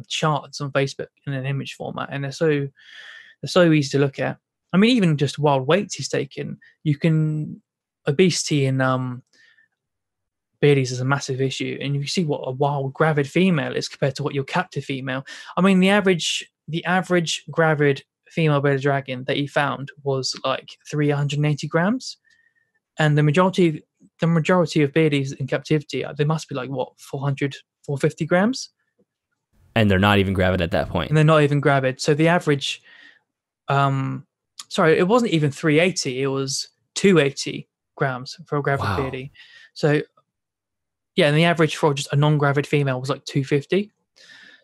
charts on Facebook in an image format, and they're so easy to look at. I mean, even just wild weights he's taken. Obesity in beardies is a massive issue, and you see what a wild gravid female is compared to what your captive female. I mean, the average gravid female bearded dragon that he found was like 380 grams, and the majority of beardies in captivity, they must be like what, 400, 450 grams. And they're not even gravid at that point. And they're not even gravid. So the average, sorry, it wasn't even 380. It was 280 grams for a gravid beardie. So, yeah, and the average for just a non-gravid female was like 250.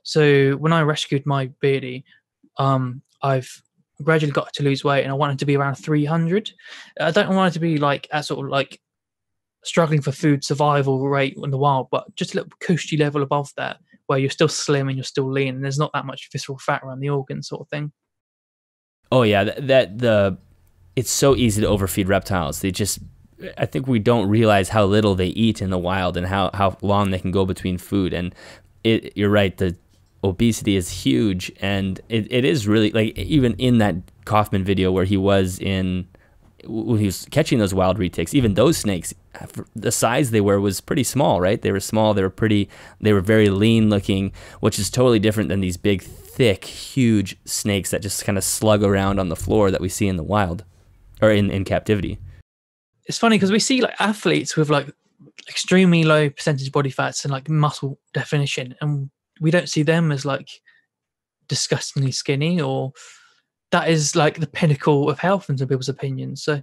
So when I rescued my beardie, I've gradually got to lose weight, and I wanted to be around 300. I don't want it to be like at sort of like struggling for food survival rate in the wild, but just a little cushy level above that, where you're still slim and you're still lean, and there's not that much visceral fat around the organs, sort of thing. Oh yeah, it's so easy to overfeed reptiles. I think we don't realize how little they eat in the wild and how long they can go between food. And you're right, the obesity is huge, and it is really, like, even in that Kaufman video where he was catching those wild retics, even those snakes, the size they were was pretty small, right? They were small, they were very lean looking, which is totally different than these big, thick, huge snakes that just kind of slug around on the floor that we see in the wild or in captivity. It's funny because we see like athletes with like extremely low percentage body fats and like muscle definition, and we don't see them as like disgustingly skinny or that is like the pinnacle of health in some people's opinions. So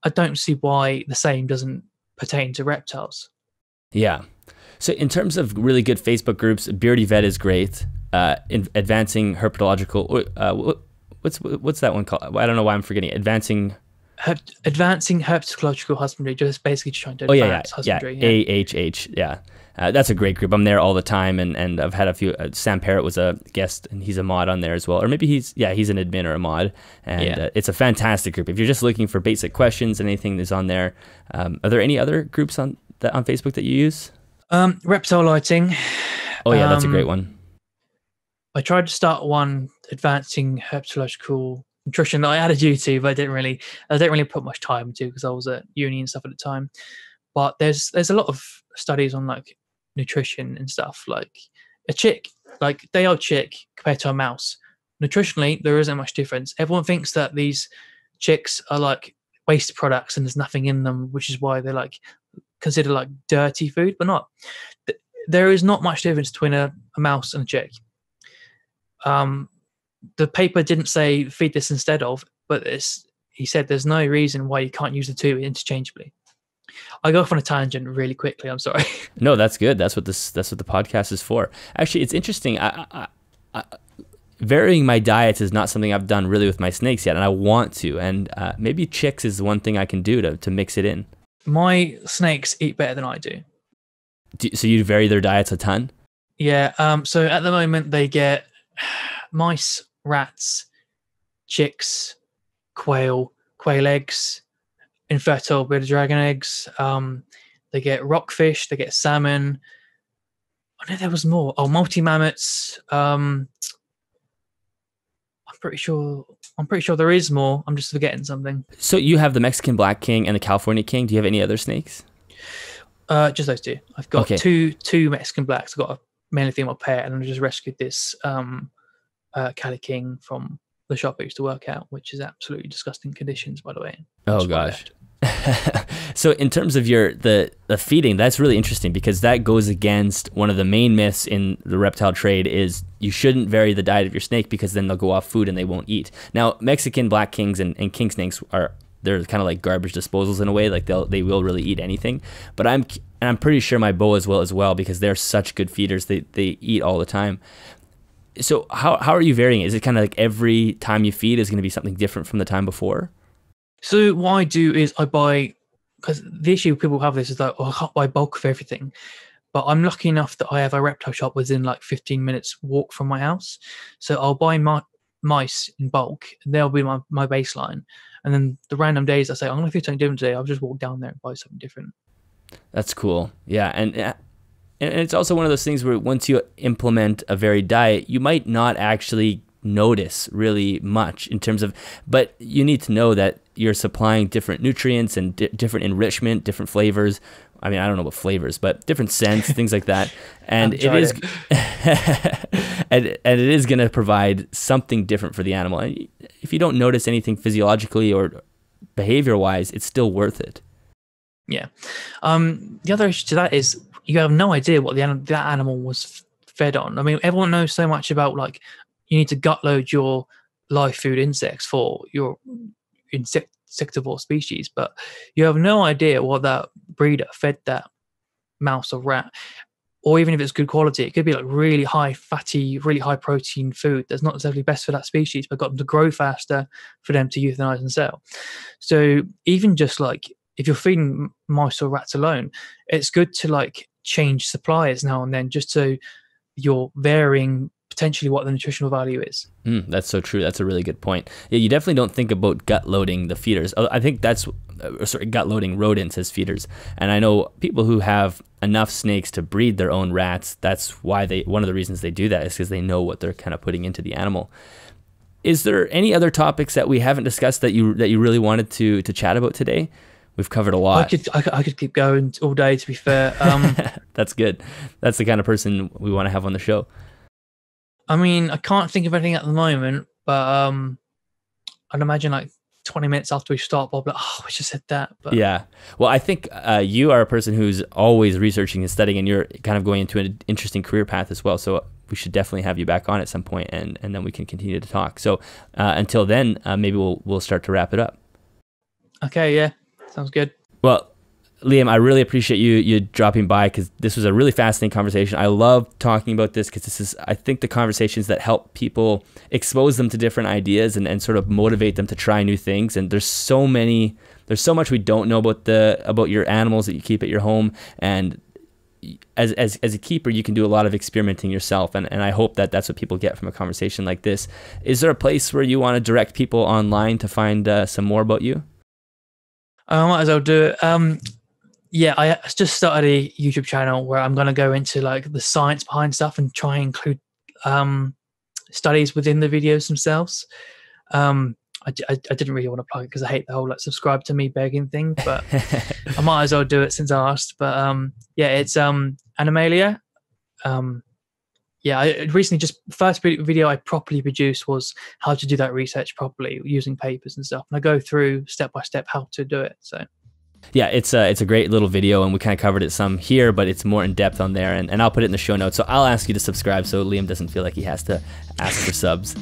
I don't see why the same doesn't pertain to reptiles. Yeah. So in terms of really good Facebook groups, Beardy Vet is great. In advancing herpetological, what's that one called? I don't know why I'm forgetting it. Advancing herpetological husbandry, just basically trying to advance husbandry. AHH, yeah. That's a great group. I'm there all the time, and I've had a few. Sam Parrott was a guest, and he's a mod on there as well. Or maybe he's an admin or a mod, and it's a fantastic group. If you're just looking for basic questions, anything that's on there. Are there any other groups on Facebook that you use? Reptile lighting. Oh yeah, that's a great one. I tried to start one advancing herpetological nutrition that I added YouTube, but I didn't really put much time into because I was at uni and stuff at the time. But there's a lot of studies on like nutrition and stuff. Like a chick, like day-old chick compared to a mouse, nutritionally there isn't much difference. Everyone thinks that these chicks are like waste products and there's nothing in them, which is why they're like considered like dirty food, but not. There is not much difference between a mouse and a chick. The paper didn't say feed this instead of, but he said there's no reason why you can't use the two interchangeably. I go off on a tangent really quickly. I'm sorry. No, that's good. That's what the podcast is for. Actually, it's interesting. I varying my diets is not something I've done really with my snakes yet, and I want to. And maybe chicks is one thing I can do to mix it in. My snakes eat better than I do. So you vary their diets a ton? Yeah. So at the moment they get mice, rats, chicks, quail eggs, infertile bearded dragon eggs. They get rockfish, they get salmon. I know there was more. Oh, multi-mammoths. I'm pretty sure there is more. I'm just forgetting something. So you have the Mexican Black King and the California King. Do you have any other snakes? Just those two. I've got two Mexican Blacks. I've got a male and female pair, and I just rescued this Cali King from the shop I used to work at, which is absolutely disgusting conditions, by the way. Oh gosh. So in terms of the feeding, that's really interesting because that goes against one of the main myths in the reptile trade is you shouldn't vary the diet of your snake because then they'll go off food and they won't eat. Now, Mexican Black Kings and king snakes they're kind of like garbage disposals in a way, like they will really eat anything. But I'm pretty sure my boas will as well because they're such good feeders. They eat all the time. So how are you varying it? Is it kind of like every time you feed is going to be something different from the time before? So what I do is I buy, because the issue people have this is that I can't buy bulk of everything, but I'm lucky enough that I have a reptile shop within like 15 minutes walk from my house. So I'll buy mice in bulk and they'll be my baseline. And then the random days I say, I'm going to feed something different today, I'll just walk down there and buy something different. That's cool. Yeah. And it's also one of those things where once you implement a varied diet, you might not actually notice really much in terms of, but you need to know that you're supplying different nutrients and different enrichment, different flavors. I mean, I don't know what flavors, but different scents, things like that. And it is, and it is going to provide something different for the animal. And if you don't notice anything physiologically or behavior-wise, it's still worth it. Yeah. The other issue to that is you have no idea what that animal was fed on. I mean, everyone knows so much about like you need to gut load your live food insects for your insectivore species, but you have no idea what that breeder fed that mouse or rat, or even if it's good quality, it could be like really high fatty, really high protein food that's not necessarily best for that species, but got them to grow faster for them to euthanize and sell. So even just like if you're feeding mice or rats alone, it's good to like change suppliers now and then just so you're varying potentially what the nutritional value is. That's so true. That's a really good point. Yeah, you definitely don't think about gut loading the feeders. I think that's gut loading rodents as feeders. And I know people who have enough snakes to breed their own rats. That's why one of the reasons they do that is because they know what they're kind of putting into the animal. Is there any other topics that we haven't discussed that you really wanted to chat about today? We've covered a lot. I could keep going all day, to be fair. That's good. That's the kind of person we want to have on the show. I mean, I can't think of anything at the moment, but I'd imagine like 20 minutes after we stop, I'll be like, oh, I just said that. But yeah. Well, I think you are a person who's always researching and studying, and you're kind of going into an interesting career path as well. So we should definitely have you back on at some point, and then we can continue to talk. So until then, maybe we'll start to wrap it up. Okay, yeah, sounds good. Well, Liam, I really appreciate you dropping by, because this was a really fascinating conversation. I love talking about this because this is, I think, the conversations that help people expose them to different ideas and sort of motivate them to try new things. And there's so much we don't know about your animals that you keep at your home. And as a keeper, you can do a lot of experimenting yourself. And I hope that that's what people get from a conversation like this. Is there a place where you want to direct people online to find some more about you? I might as well do it. Yeah, I just started a YouTube channel where I'm going to go into like the science behind stuff and try and include studies within the videos themselves. I didn't really want to plug it because I hate the whole like subscribe to me begging thing, but I might as well do it since I asked. But yeah, it's Animalia. Yeah, I recently just first video I properly produced was how to do that research properly using papers and stuff, and I go through step by step how to do it. So. Yeah, it's a great little video, and we kind of covered it some here, but it's more in depth on there, and I'll put it in the show notes. So I'll ask you to subscribe so Liam doesn't feel like he has to ask for subs.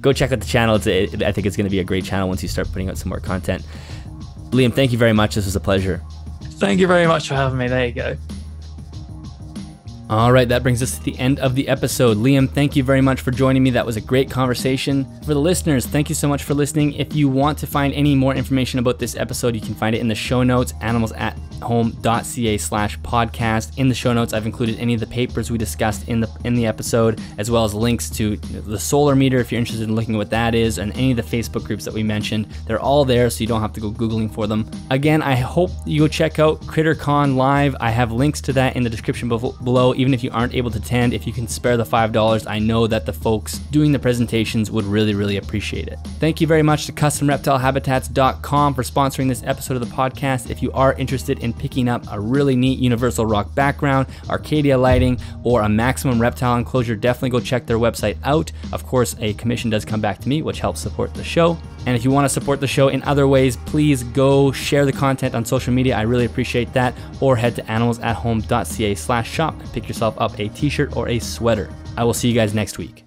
Go check out the channel. I think it's going to be a great channel once you start putting out some more content. Liam, thank you very much. This was a pleasure. Thank you very much for having me. There you go. All right, that brings us to the end of the episode. Liam, thank you very much for joining me. That was a great conversation. For the listeners, thank you so much for listening. If you want to find any more information about this episode, you can find it in the show notes, animalsathome.ca/podcast. In the show notes, I've included any of the papers we discussed in the episode, as well as links to the solar meter if you're interested in looking at what that is, and any of the Facebook groups that we mentioned. They're all there, so you don't have to go Googling for them. Again, I hope you go check out CritterCon Live. I have links to that in the description below. Even if you aren't able to attend, if you can spare the $5, I know that the folks doing the presentations would really, really appreciate it. Thank you very much to CustomReptileHabitats.com for sponsoring this episode of the podcast. If you are interested in picking up a really neat universal rock background, Arcadia lighting, or a maximum reptile enclosure, definitely go check their website out. Of course, a commission does come back to me, which helps support the show. And if you want to support the show in other ways, please go share the content on social media. I really appreciate that. Or head to animalsathome.ca/shop and pick yourself up a t-shirt or a sweater. I will see you guys next week.